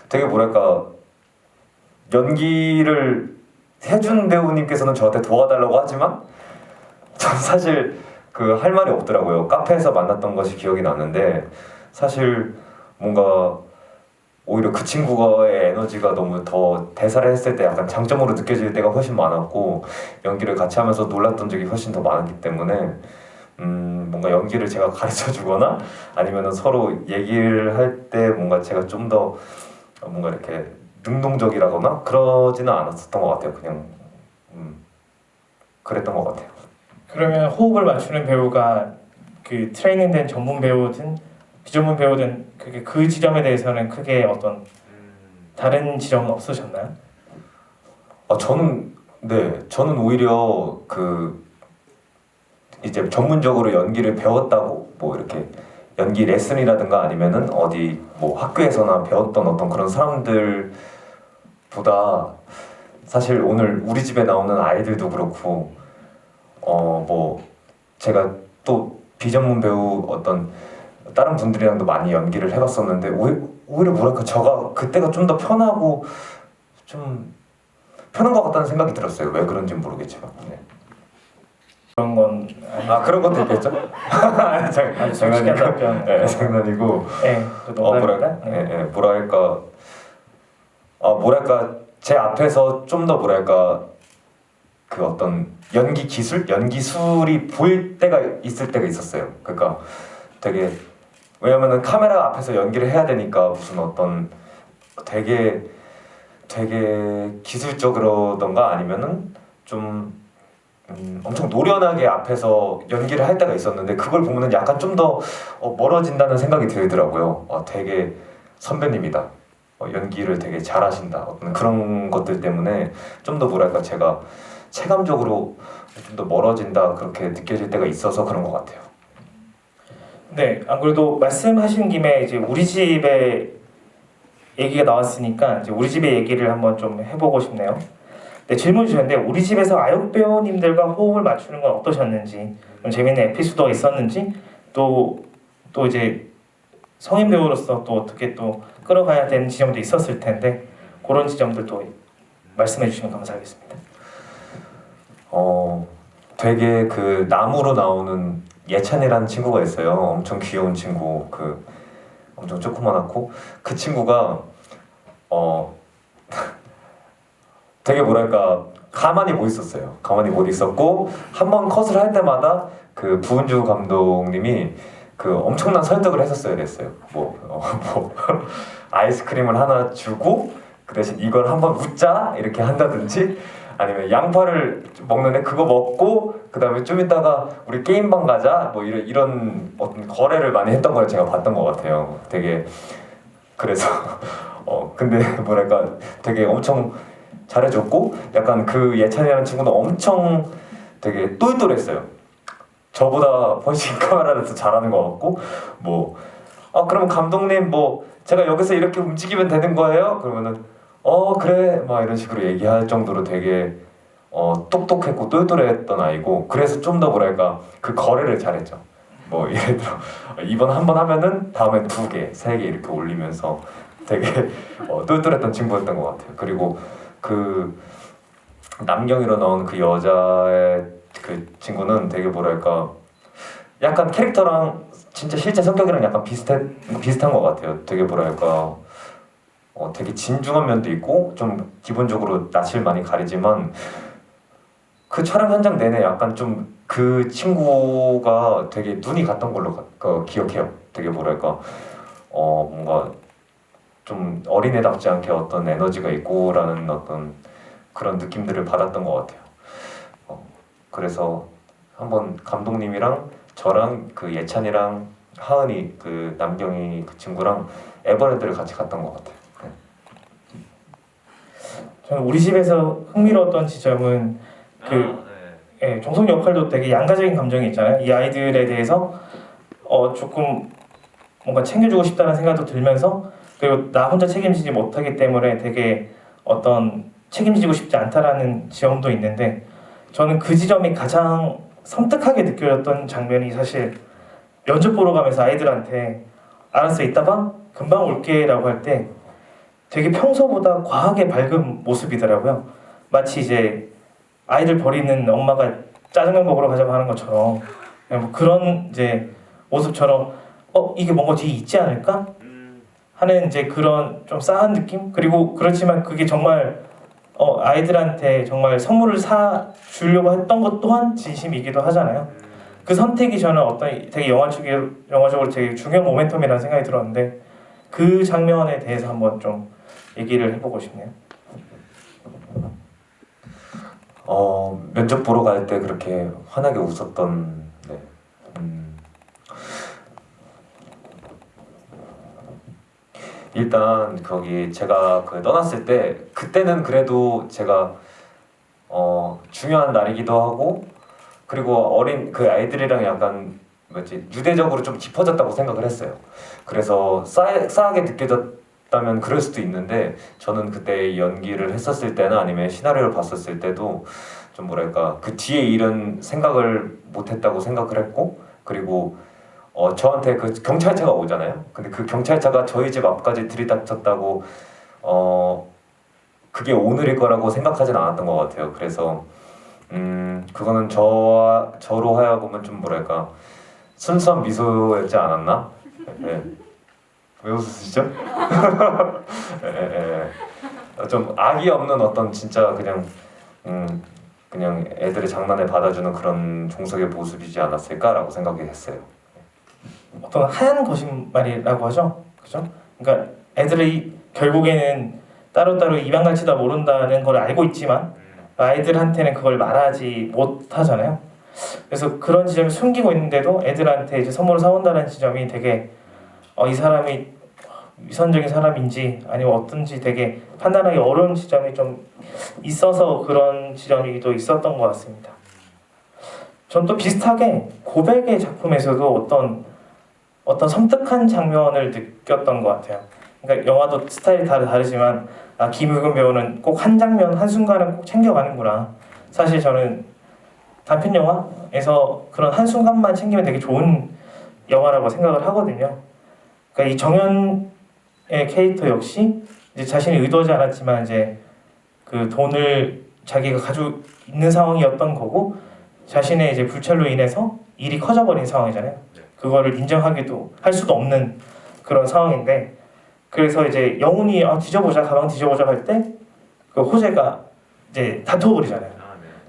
되게 뭐랄까 연기를 혜준 배우님께서는 저한테 도와달라고 하지만 전 사실 할 말이 없더라고요. 카페에서 만났던 것이 기억이 나는데 사실 뭔가 오히려 그 친구가의 에너지가 너무 더 대사를 했을 때 약간 장점으로 느껴질 때가 훨씬 많았고 연기를 같이 하면서 놀랐던 적이 훨씬 더 많았기 때문에 뭔가 연기를 제가 가르쳐 주거나 아니면 서로 얘기를 할 때 뭔가 제가 좀 더 뭔가 이렇게 능동적이라거나 그러지는 않았었던 것 같아요. 그냥 그랬던 것 같아요. 그러면 호흡을 맞추는 배우가 그 트레이닝된 전문 배우든 비전문 배우든 그 지점에 대해서는 크게 어떤 다른 지점은 없으셨나요? 저는 오히려 이제 전문적으로 연기를 배웠다고 뭐 이렇게 연기 레슨이라든가 아니면은 어디 뭐 학교에서나 배웠던 어떤 그런 사람들보다 사실 오늘 우리 집에 나오는 아이들도 그렇고 뭐 제가 또 비전문 배우 어떤 다른 분들이랑도 많이 연기를 해봤었는데 오히려 뭐랄까 저가 그때가 좀 더 편하고 좀 편한 것 같다는 생각이 들었어요. 왜 그런지 모르겠지만. 네. 그런 건 그런 것도 있겠죠? 장난이고. 답변. 네, 장난이고. 네, 농담입니다. 뭐랄까 제 앞에서 좀 더 뭐랄까 그 어떤 연기술이 보일 때가 있을 때가 있었어요. 그러니까 되게 왜냐면은 카메라 앞에서 연기를 해야 되니까 무슨 어떤 되게 기술적으로던가 아니면은 좀 엄청 노련하게 앞에서 연기를 할 때가 있었는데 그걸 보면은 약간 좀 더 멀어진다는 생각이 들더라고요. 되게 선배님이다. 연기를 되게 잘하신다. 어떤 그런 것들 때문에 좀 더 뭐랄까 제가 체감적으로 좀 더 멀어진다 그렇게 느껴질 때가 있어서 그런 것 같아요. 네, 안 그래도 말씀하신 김에 이제 우리 집에 얘기가 나왔으니까 이제 우리 집의 얘기를 한번 좀 해보고 싶네요. 네, 질문 주셨는데 우리 집에서 아역 배우님들과 호흡을 맞추는 건 어떠셨는지, 좀 재밌는 에피소드가 있었는지, 또 이제 성인 배우로서 또 어떻게 또 끌어가야 되는 지점도 있었을 텐데 그런 지점들도 말씀해 주시면 감사하겠습니다. 되게 그 나무로 나오는 예찬이라는 친구가 있어요. 엄청 귀여운 친구, 엄청 조그만하고 그 친구가 되게 뭐랄까 가만히 못 있었어요. 가만히 못 있었고 한 번 컷을 할 때마다 그 부은주 감독님이 그 엄청난 설득을 했었어야 됐어요. 뭐 아이스크림을 하나 주고 그 대신 이걸 한번 웃자 이렇게 한다든지 아니면 양파를 먹는데 그거 먹고 그 다음에 좀 이따가 우리 게임방 가자 뭐 이런 어떤 거래를 많이 했던 걸 제가 봤던 것 같아요. 되게 그래서 근데 뭐랄까 되게 엄청 잘해줬고 약간 그 예찬이라는 친구는 엄청 되게 똘똘했어요. 저보다 훨씬 카메라를 더 잘하는 것 같고 그럼 감독님 제가 여기서 이렇게 움직이면 되는 거예요? 그러면은 그래 막 이런 식으로 얘기할 정도로 되게 똑똑했고 똘똘했던 아이고 그래서 좀 더 뭐랄까 그 거래를 잘했죠. 예를 들어 이번 한 번 하면은 다음엔 2개, 3개 이렇게 올리면서 되게 똘똘했던 친구였던 것 같아요. 그리고 그 남경이로 나온 그 여자의 그 친구는 되게 뭐랄까 약간 캐릭터랑 진짜 실제 성격이랑 약간 비슷한 것 같아요. 되게 뭐랄까 되게 진중한 면도 있고 좀 기본적으로 낯을 많이 가리지만 그 촬영 현장 내내 약간 좀 그 친구가 되게 눈이 갔던 걸로 기억해요. 되게 뭐랄까 뭔가 좀 어린애답지 않게 어떤 에너지가 있고라는 어떤 그런 느낌들을 받았던 것 같아요. 그래서 한번 감독님이랑 저랑 그 예찬이랑 하은이 그 남경이 그 친구랑 에버랜드를 같이 갔던 것 같아요. 저는 우리 집에서 흥미로웠던 지점은 종성 역할도 되게 양가적인 감정이 있잖아요. 이 아이들에 대해서 조금 뭔가 챙겨주고 싶다는 생각도 들면서 그리고 나 혼자 책임지지 못하기 때문에 되게 어떤 책임지고 싶지 않다라는 지점도 있는데 저는 그 지점이 가장 섬뜩하게 느껴졌던 장면이 사실 면접 보러 가면서 아이들한테 알았어 이따 봐 금방 올게 라고 할 때 되게 평소보다 과하게 밝은 모습이더라고요. 마치 이제 아이들 버리는 엄마가 짜장면 먹으러 가자고 하는 것처럼 그냥 그런 이제 모습처럼 이게 뭔가 뒤에 있지 않을까 하는 이제 그런 좀 싸한 느낌. 그리고 그렇지만 그게 정말 아이들한테 정말 선물을 사 주려고 했던 것 또한 진심이기도 하잖아요. 그 선택이 저는 어떤 되게 영화적으로 되게 중요한 모멘텀이라는 생각이 들었는데 그 장면에 대해서 한번 좀 얘기를 해보고 싶네요. 면접 보러 갈 때 그렇게 환하게 웃었던 일단 거기 제가 떠났을 때 그때는 그래도 제가 중요한 날이기도 하고 그리고 어린 그 아이들이랑 약간 유대적으로 좀 깊어졌다고 생각을 했어요. 그래서 싸하게 느껴졌다면 그럴 수도 있는데 저는 그때 연기를 했었을 때나 아니면 시나리오를 봤었을 때도 좀 뭐랄까 그 뒤에 일은 생각을 못했다고 생각을 했고 그리고 저한테 그 경찰차가 오잖아요. 근데 그 경찰차가 저희 집 앞까지 들이닥쳤다고 그게 오늘일 거라고 생각하진 않았던 것 같아요. 그래서 그거는 저로 하여금은 좀 뭐랄까 순수한 미소였지 않았나? 네. 왜 웃으시죠? 예. 좀 악이 없는 어떤 진짜 그냥 애들의 장난을 받아주는 그런 종석의 모습이지 않았을까라고 생각했어요. 어떤 하얀 거짓말이라고 하죠, 그죠? 그러니까 애들이 결국에는 따로따로 입양 갈지 다 모른다는 걸 알고 있지만 아이들한테는 그걸 말하지 못하잖아요. 그래서 그런 지점을 숨기고 있는데도 애들한테 이제 선물을 사온다는 지점이 되게 이 사람이 위선적인 사람인지 아니면 어떤지 되게 판단하기 어려운 지점이 좀 있어서 그런 지점이 또 있었던 것 같습니다. 전 또 비슷하게 고백의 작품에서도 어떤 섬뜩한 장면을 느꼈던 것 같아요. 그러니까 영화도 스타일이 다르지만 김우겸 배우는 꼭 한 장면 한 순간은 꼭 챙겨가는구나. 사실 저는 단편 영화에서 그런 한 순간만 챙기면 되게 좋은 영화라고 생각을 하거든요. 그러니까 이 정연의 캐릭터 역시 이제 자신이 의도하지 않았지만 이제 그 돈을 자기가 가지고 있는 상황이었던 거고 자신의 이제 불찰로 인해서 일이 커져버린 상황이잖아요. 그거를 인정하기도 할 수도 없는 그런 상황인데 그래서 이제 영훈이 뒤져보자 가방 뒤져보자 할 때 그 호재가 이제 다투어버리잖아요.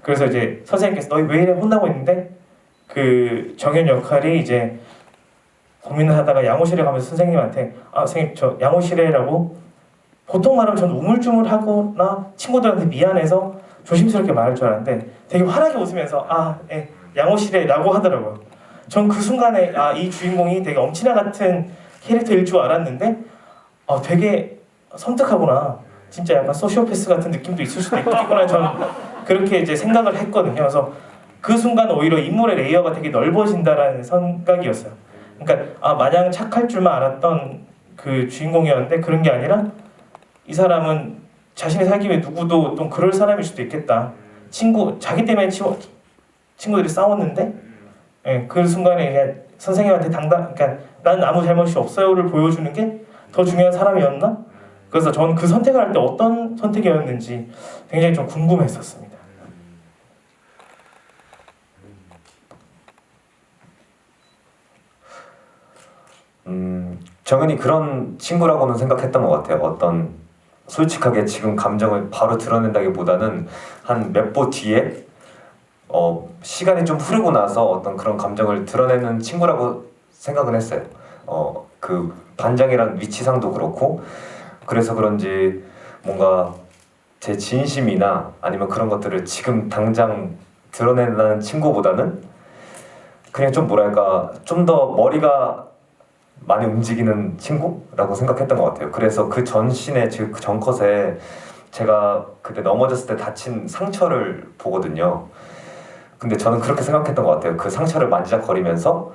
그래서 이제 선생님께서 너희 왜 이래 혼나고 있는데 그 정연 역할이 이제 고민을 하다가 양호실에 가면서 선생님한테 선생님 저 양호실에라고 보통 말하면 저는 우물쭈물하거나 친구들한테 미안해서 조심스럽게 말할 줄 알았는데 되게 환하게 웃으면서 예, 양호실에라고 하더라고요. 전 그 순간에 이 주인공이 되게 엄친아 같은 캐릭터일 줄 알았는데 되게 섬뜩하구나. 진짜 약간 소시오패스 같은 느낌도 있을 수도 있겠구나. 저는 그렇게 이제 생각을 했거든요. 그래서 그 순간 오히려 인물의 레이어가 되게 넓어진다라는 생각이었어요. 그러니까 마냥 착할 줄만 알았던 그 주인공이었는데 그런 게 아니라 이 사람은 자신이 살기 위해 누구도 또 그럴 사람일 수도 있겠다. 자기 때문에 친구들이 싸웠는데 그 순간에 그냥 선생님한테 그러니까 난 아무 잘못이 없어요를 보여주는 게 더 중요한 사람이었나? 그래서 저는 그 선택을 할 때 어떤 선택이었는지 굉장히 좀 궁금했었습니다. 정연이 그런 친구라고는 생각했던 것 같아요. 어떤 솔직하게 지금 감정을 바로 드러낸다기보다는 한 몇 보 뒤에 시간이 좀 흐르고 나서 어떤 그런 감정을 드러내는 친구라고 생각은 했어요. 그 반장이란 위치상도 그렇고 그래서 그런지 뭔가 제 진심이나 아니면 그런 것들을 지금 당장 드러낸다는 친구보다는 그냥 좀 뭐랄까 좀 더 머리가 많이 움직이는 친구라고 생각했던 것 같아요. 그래서 그 전신에 그 전컷에 제가 그때 넘어졌을 때 다친 상처를 보거든요. 근데 저는 그렇게 생각했던 것 같아요. 그 상처를 만지작거리면서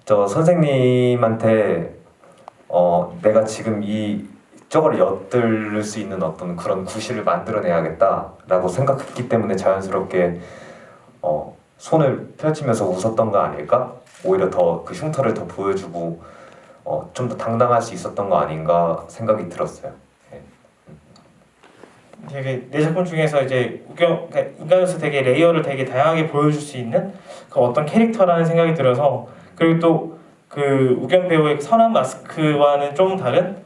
저 선생님한테 내가 지금 저걸 엿들 수 있는 어떤 그런 구실을 만들어내야겠다라고 생각했기 때문에 자연스럽게 손을 펼치면서 웃었던 거 아닐까? 오히려 더 그 흉터를 더 보여주고 좀 더 당당할 수 있었던 거 아닌가 생각이 들었어요. 되게 내 작품 중에서 이제 우겨에서 되게 레이어를 되게 다양하게 보여줄 수 있는 그 어떤 캐릭터라는 생각이 들어서 그리고 또 그 우겸 배우의 선한 마스크와는 좀 다른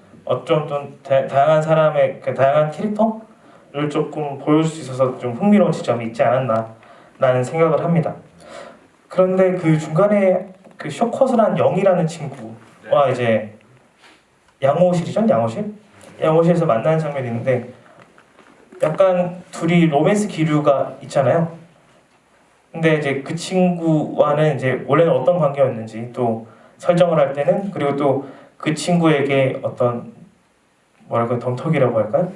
좀 다양한 사람의 그 다양한 캐릭터를 조금 보여줄 수 있어서 좀 흥미로운 지점이 있지 않았나라는 생각을 합니다. 그런데 그 중간에 그 쇼컷을 한 영이라는 친구와 이제 양호실이죠? 양호실에서 만나는 장면이 있는데 약간 둘이 로맨스 기류가 있잖아요. 근데 이제 그 친구와는 이제 원래는 어떤 관계였는지 또 설정을 할 때는 그리고 또 그 친구에게 어떤 뭐랄까 덤터기라고 할까요?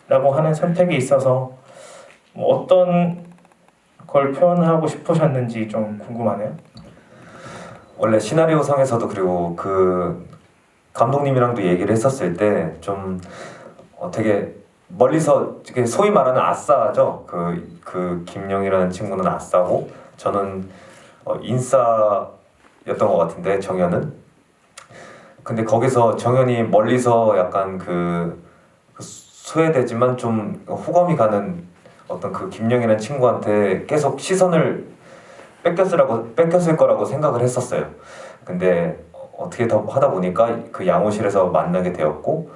라고 하는 선택에 있어서 뭐 어떤 걸 표현하고 싶으셨는지 좀 궁금하네요. 원래 시나리오상에서도 그리고 그 감독님이랑도 얘기를 했었을 때 좀 되게 멀리서 이렇게 소위 말하는 아싸죠. 그 김영이라는 친구는 아싸고 저는 인싸였던 것 같은데 정현은. 근데 거기서 정현이 멀리서 약간 그 소외되지만 좀 호감이 가는 어떤 그 김영이라는 친구한테 계속 시선을 뺏겼을 거라고 생각을 했었어요. 근데 어떻게 더 하다 보니까 그 양호실에서 만나게 되었고,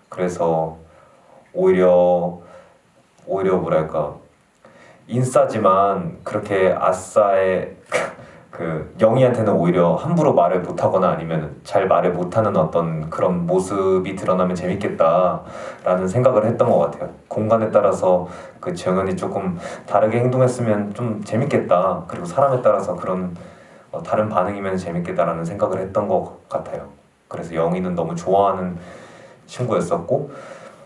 그래서 오히려 뭐랄까 인싸지만 그렇게 아싸의 그 영희한테는 오히려 함부로 말을 못하거나 아니면 잘 말을 못하는 어떤 그런 모습이 드러나면 재밌겠다라는 생각을 했던 것 같아요. 공간에 따라서 그 정현이 조금 다르게 행동했으면 좀 재밌겠다. 그리고 사람에 따라서 그런 다른 반응이면 재밌겠다라는 생각을 했던 것 같아요. 그래서 영희는 너무 좋아하는 친구였었고,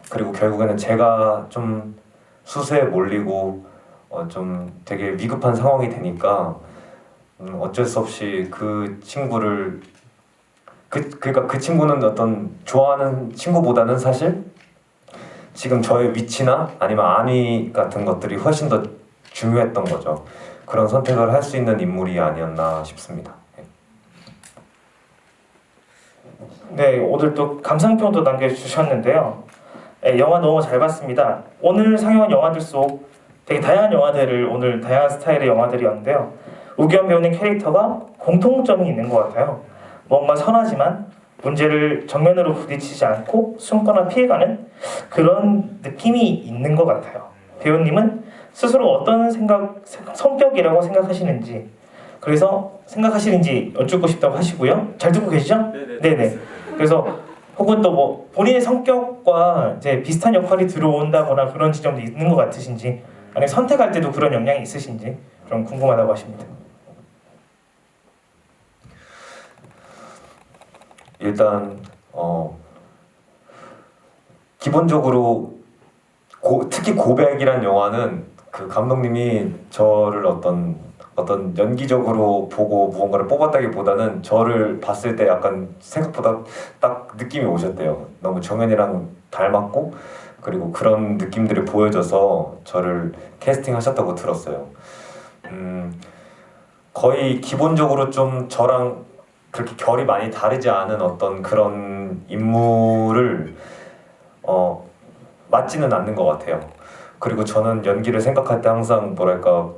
그리고 결국에는 제가 좀 수세에 몰리고 좀 되게 위급한 상황이 되니까 어쩔 수 없이 그 친구를 그러니까 그 친구는 어떤 좋아하는 친구보다는 사실 지금 저의 위치나 아니면 안위 같은 것들이 훨씬 더 중요했던 거죠. 그런 선택을 할 수 있는 인물이 아니었나 싶습니다. 네, 오늘 또 감상평도 남겨주셨는데요. 네, 영화 너무 잘 봤습니다. 오늘 상영한 영화들 속 되게 다양한 영화들을 오늘 다양한 스타일의 영화들이었는데요. 우기현 배우님 캐릭터가 공통점이 있는 것 같아요. 뭔가 선하지만 문제를 정면으로 부딪히지 않고 숨거나 피해가는 그런 느낌이 있는 것 같아요. 배우님은 스스로 어떤 성격이라고 생각하시는지, 그래서 생각하시는지 여쭙고 싶다고 하시고요. 잘 듣고 계시죠? 네네. 그래서 혹은 또 뭐 본인의 성격과 이제 비슷한 역할이 들어온다거나 그런 지점도 있는 것 같으신지, 아니면 선택할 때도 그런 영향이 있으신지 좀 궁금하다고 하십니다. 일단 기본적으로 특히 고백이란 영화는 그 감독님이 저를 어떤 연기적으로 보고 무언가를 뽑았다기보다는 저를 봤을 때 약간 생각보다 딱 느낌이 오셨대요. 너무 정현이랑 닮았고, 그리고 그런 느낌들이 보여져서 저를 캐스팅하셨다고 들었어요. 거의 기본적으로 좀 저랑 그렇게 결이 많이 다르지 않은 어떤 그런 인물을 맞지는 않는 것 같아요. 그리고 저는 연기를 생각할 때 항상 뭐랄까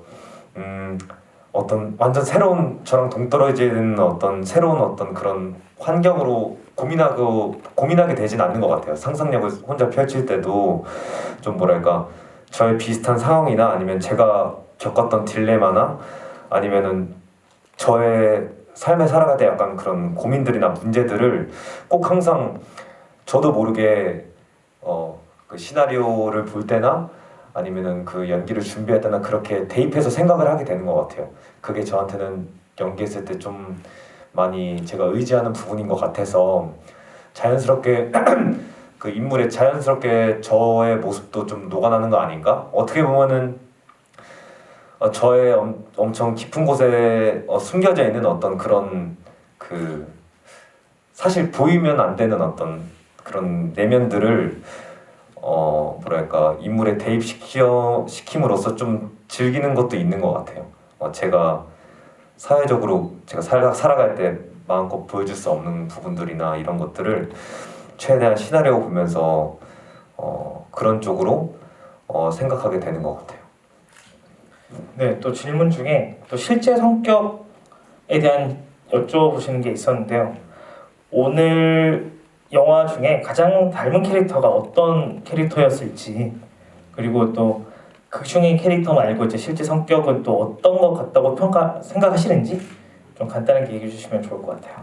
어떤 완전 새로운 저랑 동떨어지는 어떤 새로운 어떤 그런 환경으로 고민하게 되진 않는 것 같아요. 상상력을 혼자 펼칠 때도 좀 뭐랄까 저의 비슷한 상황이나 아니면 제가 겪었던 딜레마나 아니면은 저의 삶을 살아갈 때 약간 그런 고민들이나 문제들을 꼭 항상 저도 모르게 그 시나리오를 볼 때나 아니면은 그 연기를 준비할 때나 그렇게 대입해서 생각을 하게 되는 것 같아요. 그게 저한테는 연기했을 때 좀 많이 제가 의지하는 부분인 것 같아서 자연스럽게 그 인물에 자연스럽게 저의 모습도 좀 녹아나는 거 아닌가? 어떻게 보면은 저의 엄청 깊은 곳에 숨겨져 있는 어떤 그런 그 사실 보이면 안 되는 어떤 그런 내면들을 뭐랄까 인물에 대입시킴으로써 좀 즐기는 것도 있는 것 같아요. 제가 사회적으로 제가 살아갈 때 마음껏 보여줄 수 없는 부분들이나 이런 것들을 최대한 시나리오 보면서 그런 쪽으로 생각하게 되는 것 같아요. 네, 또 질문 중에 또 실제 성격에 대한 여쭤보시는 게 있었는데요. 오늘 영화 중에 가장 닮은 캐릭터가 어떤 캐릭터였을지, 그리고 또 그 중에 캐릭터 말고 이제 실제 성격은 또 어떤 것 같다고 생각하시는지 좀 간단하게 얘기해 주시면 좋을 것 같아요.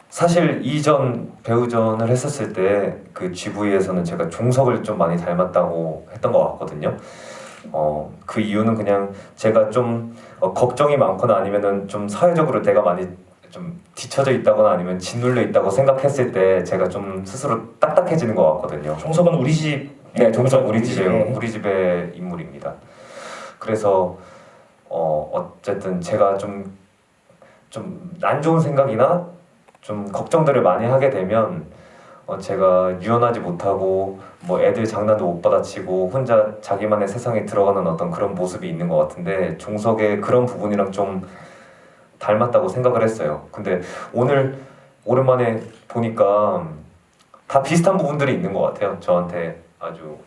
사실 이전 배우전을 했었을 때 그 GV에서는 제가 종석을 좀 많이 닮았다고 했던 것 같거든요. 그 이유는 그냥 제가 좀 걱정이 많거나 아니면은 좀 사회적으로 내가 많이 좀 뒤처져 있다거나 아니면 짓눌려 있다고 생각했을 때 제가 좀 스스로 딱딱해지는 것 같거든요. 종석은 우리 집. 네, 종석 우리 집에. 집의 인물입니다. 그래서 어쨌든 제가 좀 안 좋은 생각이나 좀 걱정들을 많이 하게 되면 제가 유연하지 못하고 뭐 애들 장난도 못 받아치고 혼자 자기만의 세상에 들어가는 어떤 그런 모습이 있는 것 같은데 종석의 그런 부분이랑 좀 닮았다고 생각을 했어요. 근데 오늘 오랜만에 보니까 다 비슷한 부분들이 있는 것 같아요. 저한테 아주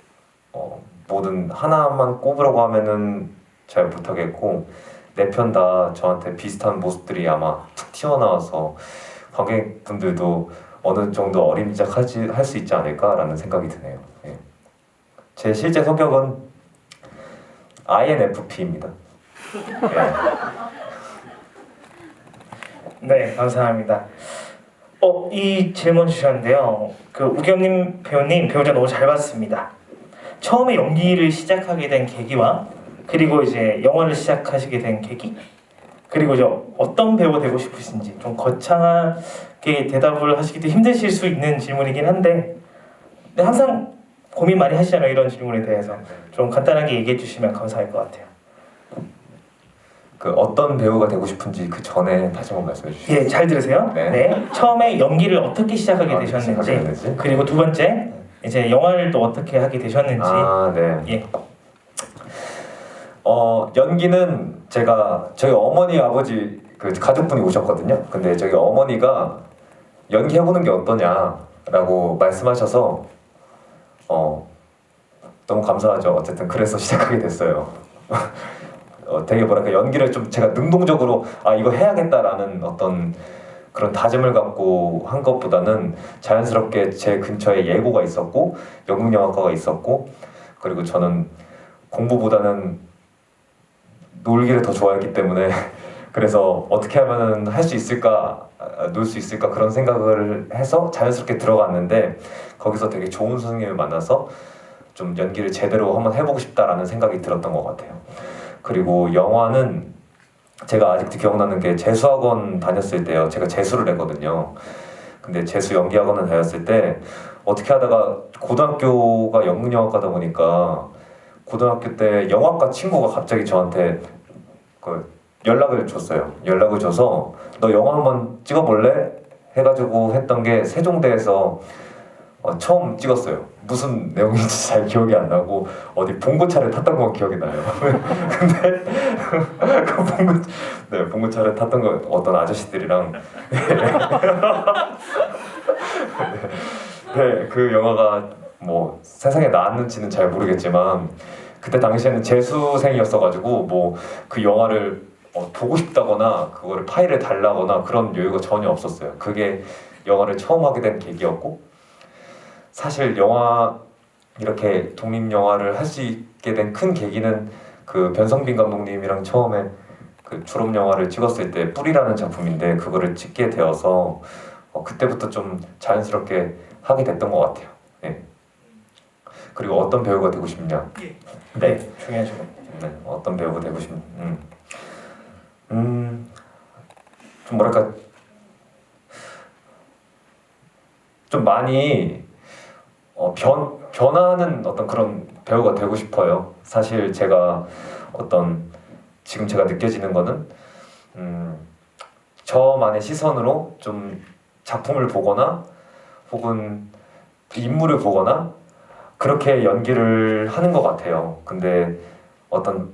뭐든 하나만 꼽으라고 하면은 잘 못하겠고 네 편 다 저한테 비슷한 모습들이 아마 툭 튀어나와서 관객분들도 어느 정도 어림짐작할 수 있지 않을까라는 생각이 드네요. 예. 제 실제 성격은 INFP입니다. 네, 감사합니다. 이 질문 주셨는데요. 그 우겸님 배우님 배우자 너무 잘 봤습니다. 처음에 연기를 시작하게 된 계기와 그리고 이제 영화를 시작하시게 된 계기 그리고 이제 어떤 배우가 되고 싶으신지 좀 거창하게 대답을 하시기도 힘드실 수 있는 질문이긴 한데 근데 항상 고민 많이 하시잖아요. 이런 질문에 대해서 좀 간단하게 얘기해 주시면 감사할 것 같아요. 그 어떤 배우가 되고 싶은지 그 전에 다시 한번 말씀해 주시죠. 예, 잘 들으세요. 네. 네. 처음에 연기를 어떻게 시작하게 되셨는지 시작하게 그리고 두 번째 이제 영화를 또 어떻게 하게 되셨는지 네. 예. 연기는 제가 저희 어머니 아버지 그 가족분이 오셨거든요. 근데 저희 어머니가 연기 해보는 게 어떠냐라고 말씀하셔서 너무 감사하죠. 어쨌든 그래서 시작하게 됐어요. 되게 뭐랄까 연기를 좀 제가 능동적으로 이거 해야겠다라는 어떤 그런 다짐을 갖고 한 것보다는 자연스럽게 제 근처에 예고가 있었고 연극영화과가 있었고 그리고 저는 공부보다는 놀기를 더 좋아했기 때문에 그래서 어떻게 하면 할 수 있을까 놀 수 있을까 그런 생각을 해서 자연스럽게 들어갔는데 거기서 되게 좋은 선생님을 만나서 좀 연기를 제대로 한번 해보고 싶다라는 생각이 들었던 것 같아요. 그리고 영화는 제가 아직도 기억나는 게 재수학원 다녔을 때요. 제가 재수를 했거든요. 근데 재수 연기학원을 다녔을 때 어떻게 하다가 고등학교가 연극영화과다 보니까 고등학교 때 영화과 친구가 갑자기 저한테 연락을 줬어요. 연락을 줘서 너 영화 한번 찍어볼래? 해가지고 했던 게 세종대에서 처음 찍었어요. 무슨 내용인지 잘 기억이 안 나고 어디 봉고차를 탔던 건 기억이 나요. 근데 그 봉고차를 탔던 거 어떤 아저씨들이랑 네, 그 영화가 뭐 세상에 나왔는지는 잘 모르겠지만 그때 당시에는 재수생이었어가지고 뭐 그 영화를 보고 싶다거나 그거를 파일을 달라거나 그런 여유가 전혀 없었어요. 그게 영화를 처음 하게 된 계기였고 사실 영화 이렇게 독립 영화를 할 수 있게 된 큰 계기는 그 변성빈 감독님이랑 처음에 그 졸업 영화를 찍었을 때 뿌리라는 작품인데 그거를 찍게 되어서 그때부터 좀 자연스럽게 하게 됐던 것 같아요. 네. 그리고 어떤 배우가 되고 싶냐? 네, 중요한 질문. 네, 어떤 배우가 되고 싶냐? 좀 뭐랄까 좀 많이 변화하는 어떤 그런 배우가 되고 싶어요. 사실 제가 지금 제가 느껴지는 거는 저만의 시선으로 좀 작품을 보거나 혹은 인물을 보거나 그렇게 연기를 하는 것 같아요. 근데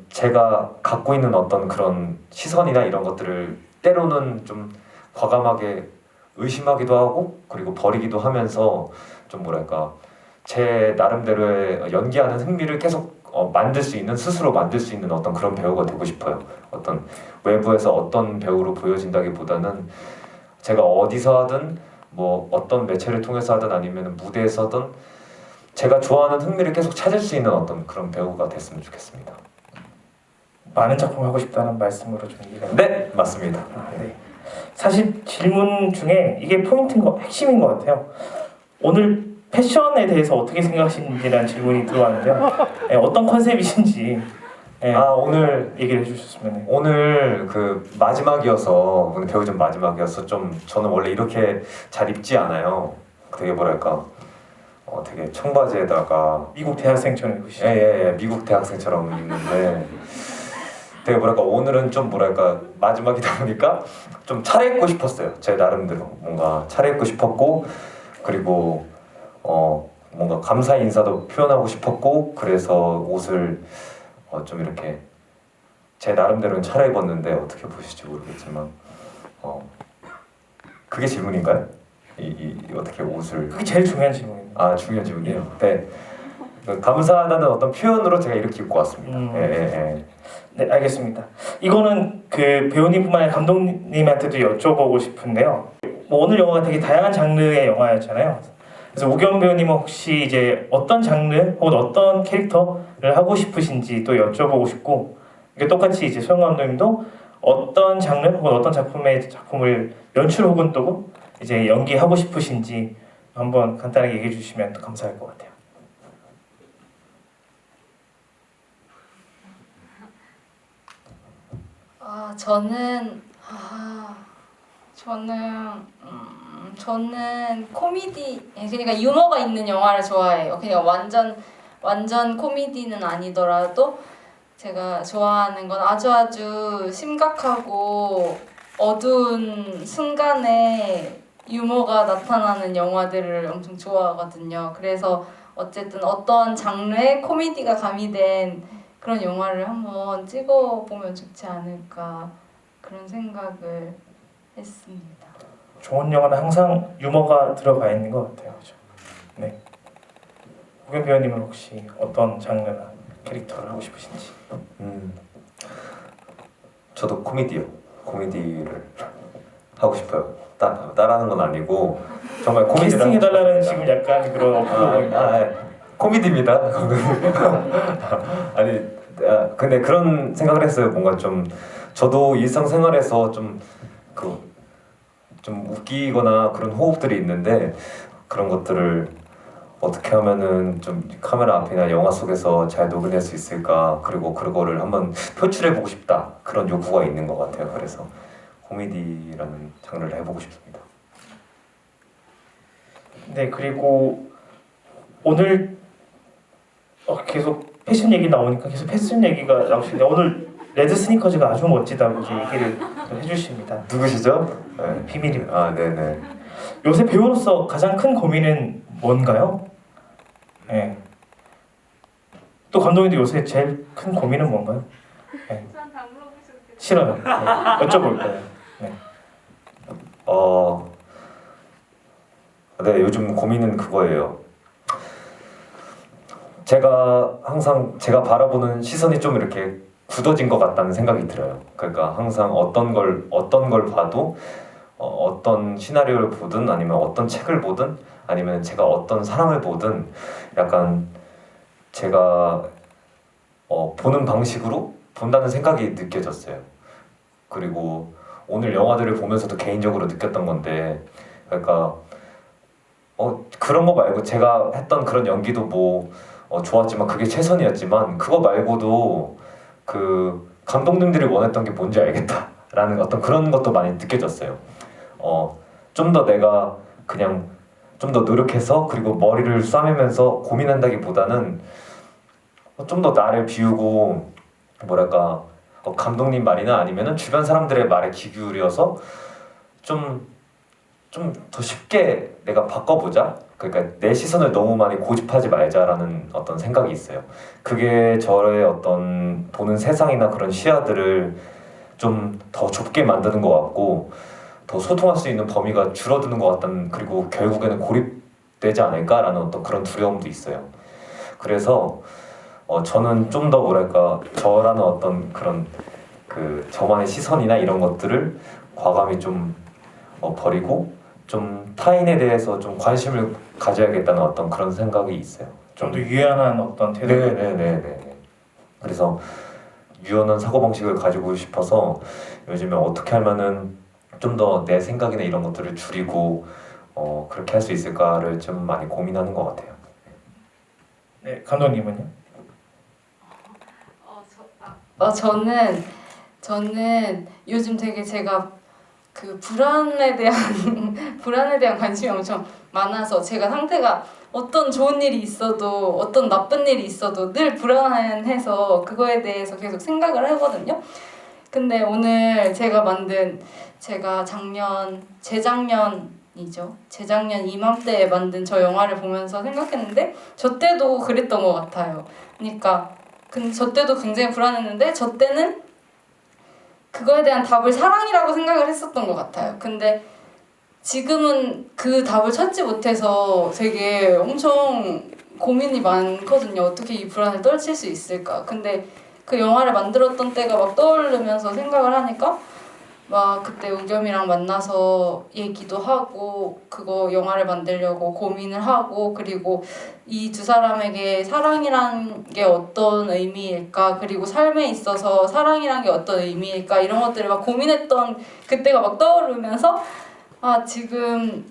제가 갖고 있는 어떤 그런 시선이나 이런 것들을 때로는 좀 과감하게 의심하기도 하고 그리고 버리기도 하면서 좀 뭐랄까 제 나름대로의 연기하는 흥미를 계속 스스로 만들 수 있는 어떤 그런 배우가 되고 싶어요. 어떤 외부에서 어떤 배우로 보여진다기보다는 제가 어디서 하든 뭐 어떤 매체를 통해서 하든 아니면 무대에서든 제가 좋아하는 흥미를 계속 찾을 수 있는 어떤 그런 배우가 됐으면 좋겠습니다. 많은 작품 하고 싶다는 말씀으로 좀 이해가. 네, 맞습니다. 네. 사실 질문 중에 이게 핵심인 것 같아요. 오늘 패션에 대해서 어떻게 생각하시는지라는 질문이 들어왔는데요. 네, 어떤 컨셉이신지 오늘 얘기를 해주셨으면. 오늘 그 마지막이어서 오늘 배우전 마지막이어서 좀 저는 원래 이렇게 잘 입지 않아요. 되게 뭐랄까 되게 청바지에다가 미국 대학생처럼 입으시죠. 예, 미국 대학생처럼 입는데 되게 뭐랄까 오늘은 좀 뭐랄까 마지막이다 보니까 좀 차려입고 싶었어요. 제 나름대로 뭔가 차려입고 싶었고 그리고 뭔가 감사 인사도 표현하고 싶었고 그래서 옷을 좀 이렇게 제 나름대로는 차려입었는데 어떻게 보실지 모르겠지만 그게 질문인가요? 어떻게 옷을 그게 제일 중요한 질문입니다. 아 중요한 질문이에요. 네. 그 감사하다는 어떤 표현으로 제가 이렇게 입고 왔습니다. 예. 네, 알겠습니다. 이거는 그 배우님뿐만 아니라 감독님한테도 여쭤보고 싶은데요. 뭐 오늘 영화가 되게 다양한 장르의 영화였잖아요. 그래서 우겸 배우님은 혹시 이제 어떤 장르 혹은 어떤 캐릭터를 하고 싶으신지 또 여쭤보고 싶고, 이게 똑같이 이제 소영 감독님도 어떤 장르 혹은 어떤 작품을 연출 혹은 또 이제 연기하고 싶으신지 한번 간단하게 얘기해 주시면 또 감사할 것 같아요. 저는 코미디, 그러니까 유머가 있는 영화를 좋아해요. 그냥 완전 코미디는 아니더라도 제가 좋아하는 건 아주 심각하고 어두운 순간에 유머가 나타나는 영화들을 엄청 좋아하거든요. 그래서 어쨌든 어떤 장르의 코미디가 가미된 그런 영화를 한번 찍어보면 좋지 않을까 그런 생각을 했습니다. 좋은 영화는 항상 유머가 들어가 있는 것 같아요. 그렇죠? 네. 우겸 배우님은 혹시 어떤 장르나 캐릭터를 하고 싶으신지? 저도 코미디를 하고 싶어요. 따라하는 건 아니고 정말 코미디를 캐스팅해달라는 지금 약간 그런 어플로 코미디입니다. 아니 근데 그런 생각을 했어요. 뭔가 좀 저도 일상생활에서 좀 웃기거나 그런 호흡들이 있는데 그런 것들을 어떻게 하면은 좀 카메라 앞이나 영화 속에서 잘 녹여낼 수 있을까, 그리고 그거를 한번 표출해보고 싶다, 그런 요구가 있는 것 같아요. 그래서 코미디라는 장르를 해보고 싶습니다. 네, 그리고 오늘 계속 패션 얘기 나오니까 계속 패션 얘기가 나오시는데 오늘 레드 스니커즈가 아주 멋지다고 이제 얘기를 해주십니다. 누구시죠? 네. 비밀입니다. 아, 네네. 요새 배우로서 가장 큰 고민은 뭔가요? 네. 또 감독님도 요새 제일 큰 고민은 뭔가요? 네. 저한테 안 물어보셔도 돼요. 싫어요. 네. 여쭤볼 거예요. 네. 네, 요즘 고민은 그거예요. 제가 항상 제가 바라보는 시선이 좀 이렇게 굳어진 것 같다는 생각이 들어요. 그러니까 항상 어떤 걸 봐도 어떤 시나리오를 보든 아니면 어떤 책을 보든 아니면 제가 어떤 사람을 보든 약간 제가 보는 방식으로 본다는 생각이 느껴졌어요. 그리고 오늘 영화들을 보면서도 개인적으로 느꼈던 건데, 그러니까 그런 거 말고 제가 했던 그런 연기도 뭐 좋았지만 그게 최선이었지만 그거 말고도 그 감독님들이 원했던 게 뭔지 알겠다라는 어떤 그런 것도 많이 느껴졌어요. 좀 더 내가 그냥 좀 더 노력해서 그리고 머리를 싸매면서 고민한다기보다는 좀 더 나를 비우고 뭐랄까 감독님 말이나 아니면은 주변 사람들의 말에 귀 기울여서 좀 더 쉽게 내가 바꿔보자. 그러니까 내 시선을 너무 많이 고집하지 말자라는 어떤 생각이 있어요. 그게 저의 어떤 보는 세상이나 그런 시야들을 좀 더 좁게 만드는 것 같고 더 소통할 수 있는 범위가 줄어드는 것 같다는, 그리고 결국에는 고립되지 않을까라는 어떤 그런 두려움도 있어요. 그래서 저는 좀 더 뭐랄까 저라는 어떤 그런 그 저만의 시선이나 이런 것들을 과감히 좀 버리고 좀 타인에 대해서 좀 관심을 가져야겠다는 어떤 그런 생각이 있어요. 좀 더 유연한 어떤 태도. 네네네네. 그래서 유연한 사고방식을 가지고 싶어서 요즘에 어떻게 하면은 좀 더 내 생각이나 이런 것들을 줄이고 그렇게 할 수 있을까를 좀 많이 고민하는 것 같아요. 네, 감독님은요? 저는 요즘 되게 제가 그 불안에 대한 관심이 엄청 많아서 제가 상태가 어떤 좋은 일이 있어도 어떤 나쁜 일이 있어도 늘 불안해서 그거에 대해서 계속 생각을 하거든요. 근데 오늘 제가 재작년 재작년 이맘때에 만든 저 영화를 보면서 생각했는데 저 때도 그랬던 것 같아요. 그러니까 근데 저 때도 굉장히 불안했는데 저 때는 그거에 대한 답을 사랑이라고 생각을 했었던 것 같아요. 근데 지금은 그 답을 찾지 못해서 되게 엄청 고민이 많거든요. 어떻게 이 불안을 떨칠 수 있을까. 근데 그 영화를 만들었던 때가 막 떠오르면서 생각을 하니까 막 그때 우겸이랑 만나서 얘기도 하고 그거 영화를 만들려고 고민을 하고 그리고 이 두 사람에게 사랑이란 게 어떤 의미일까 그리고 삶에 있어서 사랑이란 게 어떤 의미일까 이런 것들을 막 고민했던 그때가 막 떠오르면서 아 지금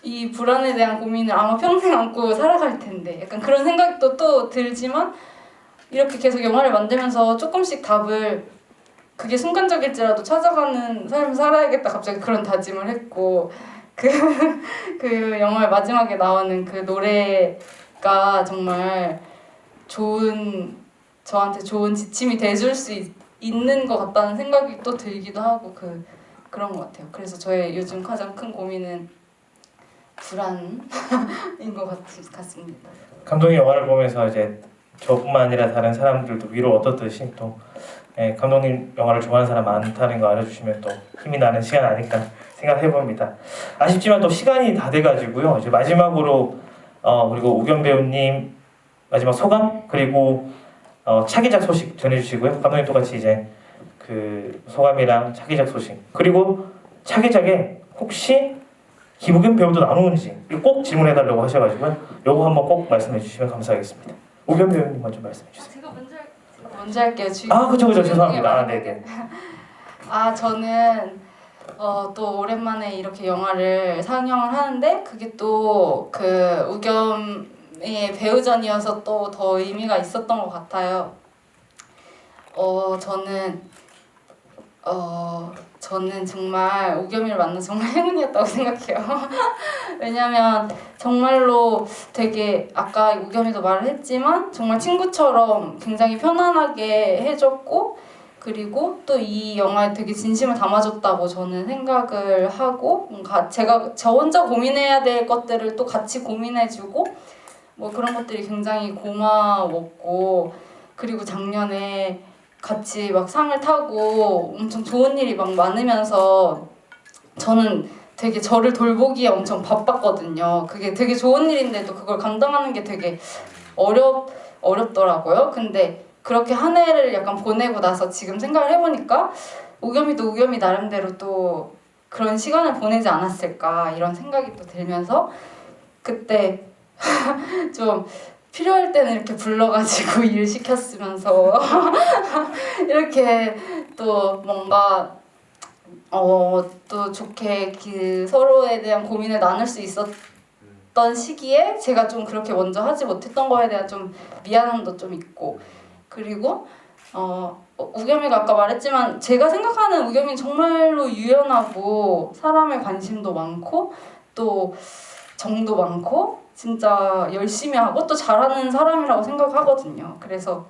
이 불안에 대한 고민을 아마 평생 안고 살아갈 텐데 약간 그런 생각도 또 들지만 이렇게 계속 영화를 만들면서 조금씩 답을 그게 순간적일지라도 찾아가는 삶을 살아야겠다 갑자기 그런 다짐을 했고 그 영화의 마지막에 나오는 그 노래가 정말 저한테 좋은 지침이 돼줄 수 있는 것 같다는 생각이 또 들기도 하고 그런 것 같아요. 그래서 저의 요즘 가장 큰 고민은 불안인 것 같습니다. 감독이 영화를 보면서 이제 저뿐만 아니라 다른 사람들도 위로 얻었듯이 또 감독님 영화를 좋아하는 사람 많다는 거 알아주시면 또 힘이 나는 시간 아닐까 생각해봅니다. 아쉽지만 또 시간이 다 돼가지고요. 이제 마지막으로 그리고 우겸 배우님 마지막 소감 그리고 차기작 소식 전해주시고요. 감독님 똑같이 이제 그 소감이랑 차기작 소식 그리고 차기작에 혹시 김우겸 배우도 나오는지 꼭 질문해달라고 하셔가지고요. 요거 한번 꼭 말씀해주시면 감사하겠습니다. 우겸 배우님 먼저 말씀해주세요. 제가 먼저 할게요. 그쵸 죄송합니다. 네네. 저는 또 오랜만에 이렇게 영화를 상영을 하는데 그게 또 그 우겸의 배우전이어서 또 더 의미가 있었던 것 같아요. 저는 정말 우겸이를 만나서 정말 행운이었다고 생각해요. 왜냐면 정말로 되게 아까 우겸이도 말을 했지만 정말 친구처럼 굉장히 편안하게 해줬고 그리고 또 이 영화에 되게 진심을 담아줬다고 저는 생각을 하고 뭔가 제가 저 혼자 고민해야 될 것들을 또 같이 고민해주고 뭐 그런 것들이 굉장히 고마웠고 그리고 작년에 같이 막 상을 타고 엄청 좋은 일이 막 많으면서 저는 되게 저를 돌보기에 엄청 바빴거든요. 그게 되게 좋은 일인데도 그걸 감당하는 게 되게 어렵더라고요. 근데 그렇게 한 해를 약간 보내고 나서 지금 생각을 해보니까 우겸이도 우겸이 나름대로 또 그런 시간을 보내지 않았을까 이런 생각이 또 들면서 그때 좀 필요할 때는 이렇게 불러가지고 일 시켰으면서 이렇게 또 뭔가 또 좋게 그 서로에 대한 고민을 나눌 수 있었던 시기에 제가 좀 그렇게 먼저 하지 못했던 거에 대한 좀 미안함도 좀 있고 그리고 우겸이가 아까 말했지만 제가 생각하는 우겸이는 정말로 유연하고 사람에 관심도 많고 또 정도 많고 진짜 열심히 하고 또 잘하는 사람이라고 생각하거든요. 그래서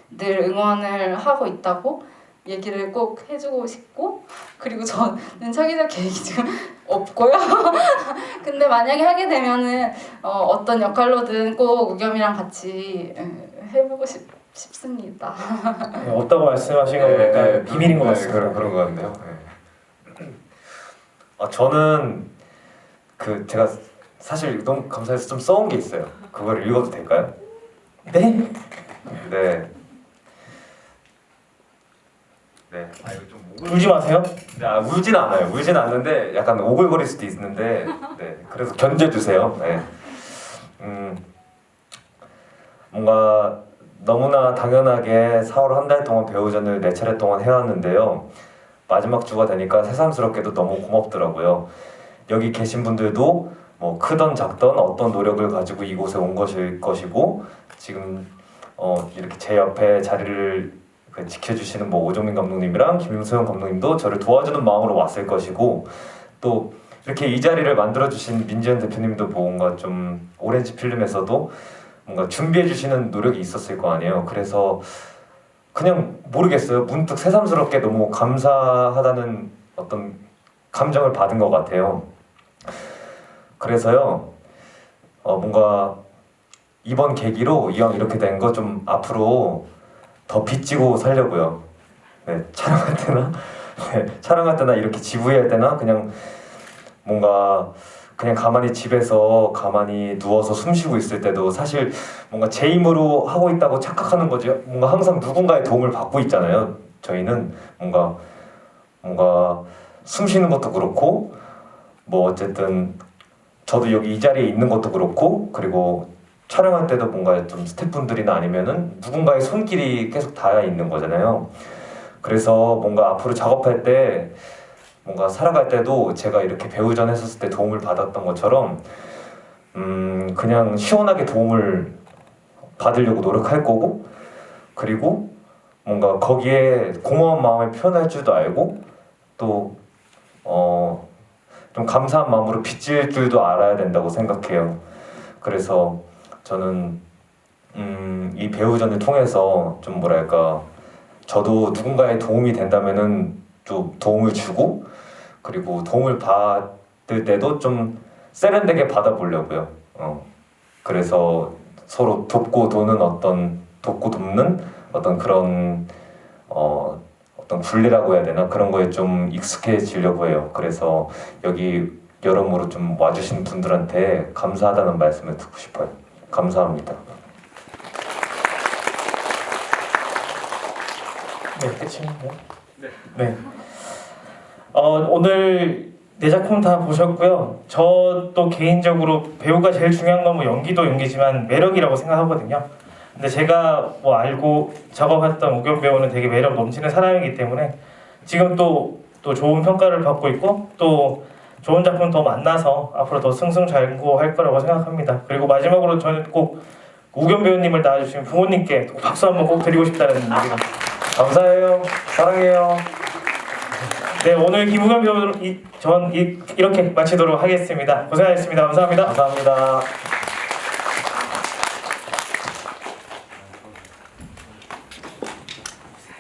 늘 응원을 하고 있다고 얘기를 꼭 해주고 싶고 그리고 저는 차기작 계획이 지금 없고요. 근데 만약에 하게 되면은 어떤 역할로든 꼭 우겸이랑 같이 해보고 싶습니다. 없다고 말씀하신 거 보니까 비밀인 것 같습니다. 그런 것 같네요. 저는 제가 사실 너무 감사해서 좀 써온 게 있어요. 그걸 읽어도 될까요? 네. 네. 이거 좀 울지 마세요. 울진 않아요. 울진 않는데 약간 오글거릴 수도 있는데 그래서 견뎌주세요. 뭔가 너무나 당연하게 4월 한 달 동안 배우전을 4차례 동안 해왔는데요. 마지막 주가 되니까 새삼스럽게도 너무 고맙더라고요. 여기 계신 분들도 뭐 크던 작던 어떤 노력을 가지고 이곳에 온 것일 것이고 지금 이렇게 제 옆에 자리를 지켜주시는 뭐 오종민 감독님이랑 김용소영 감독님도 저를 도와주는 마음으로 왔을 것이고 또 이렇게 이 자리를 만들어주신 민지현 대표님도 뭔가 좀 오렌지 필름에서도 뭔가 준비해주시는 노력이 있었을 거 아니에요. 그래서 그냥 모르겠어요. 문득 새삼스럽게 너무 감사하다는 어떤 감정을 받은 것 같아요. 그래서요 뭔가 이번 계기로 이왕 이렇게 된 거 좀 앞으로 더 빚지고 살려고요. 네, 촬영할 때나 촬영할 때나 이렇게 지부할 때나 그냥 뭔가 그냥 가만히 집에서 가만히 누워서 숨 쉬고 있을 때도 사실 뭔가 제 힘으로 하고 있다고 착각하는 거지, 뭔가 항상 누군가의 도움을 받고 있잖아요. 저희는 뭔가 숨 쉬는 것도 그렇고 뭐 어쨌든 저도 여기 이 자리에 있는 것도 그렇고, 그리고 촬영할 때도 뭔가 좀 스태프분들이나 아니면은 누군가의 손길이 계속 닿아 있는 거잖아요. 그래서 뭔가 앞으로 작업할 때 뭔가 살아갈 때도 제가 이렇게 배우전 했었을 때 도움을 받았던 것처럼 그냥 시원하게 도움을 받으려고 노력할 거고, 그리고 뭔가 거기에 고마운 마음을 표현할 줄도 알고 또 좀 감사한 마음으로 빚질 줄도 알아야 된다고 생각해요. 그래서 저는 이 배우전을 통해서 좀 뭐랄까, 저도 누군가의 도움이 된다면은 좀 도움을 주고, 그리고 도움을 받을 때도 좀 세련되게 받아보려고요. 그래서 서로 돕고 돕는 어떤 그런 어떤 굴레라고 해야 되나, 그런 거에 좀 익숙해지려고 해요. 그래서 여기 여러모로 좀 와주신 분들한테 감사하다는 말씀을 듣고 싶어요. 감사합니다. 네, 끝입니다. 네. 네. 오늘 네 작품 다 보셨고요. 저도 개인적으로 배우가 제일 중요한 건 뭐 연기도 연기지만 매력이라고 생각하거든요. 근데 제가 뭐 알고 작업했던 우겸 배우는 되게 매력 넘치는 사람이기 때문에 지금 또 좋은 평가를 받고 있고, 또 좋은 작품 더 만나서 앞으로 더 승승장구할 거라고 생각합니다. 그리고 마지막으로 저는 꼭 우겸 배우님을 낳아주신 부모님께 박수 한번 꼭 드리고 싶다는 얘기가. 감사해요. 사랑해요. 네, 오늘 김우겸 배우 전 이렇게 마치도록 하겠습니다. 고생하셨습니다. 감사합니다. 감사합니다.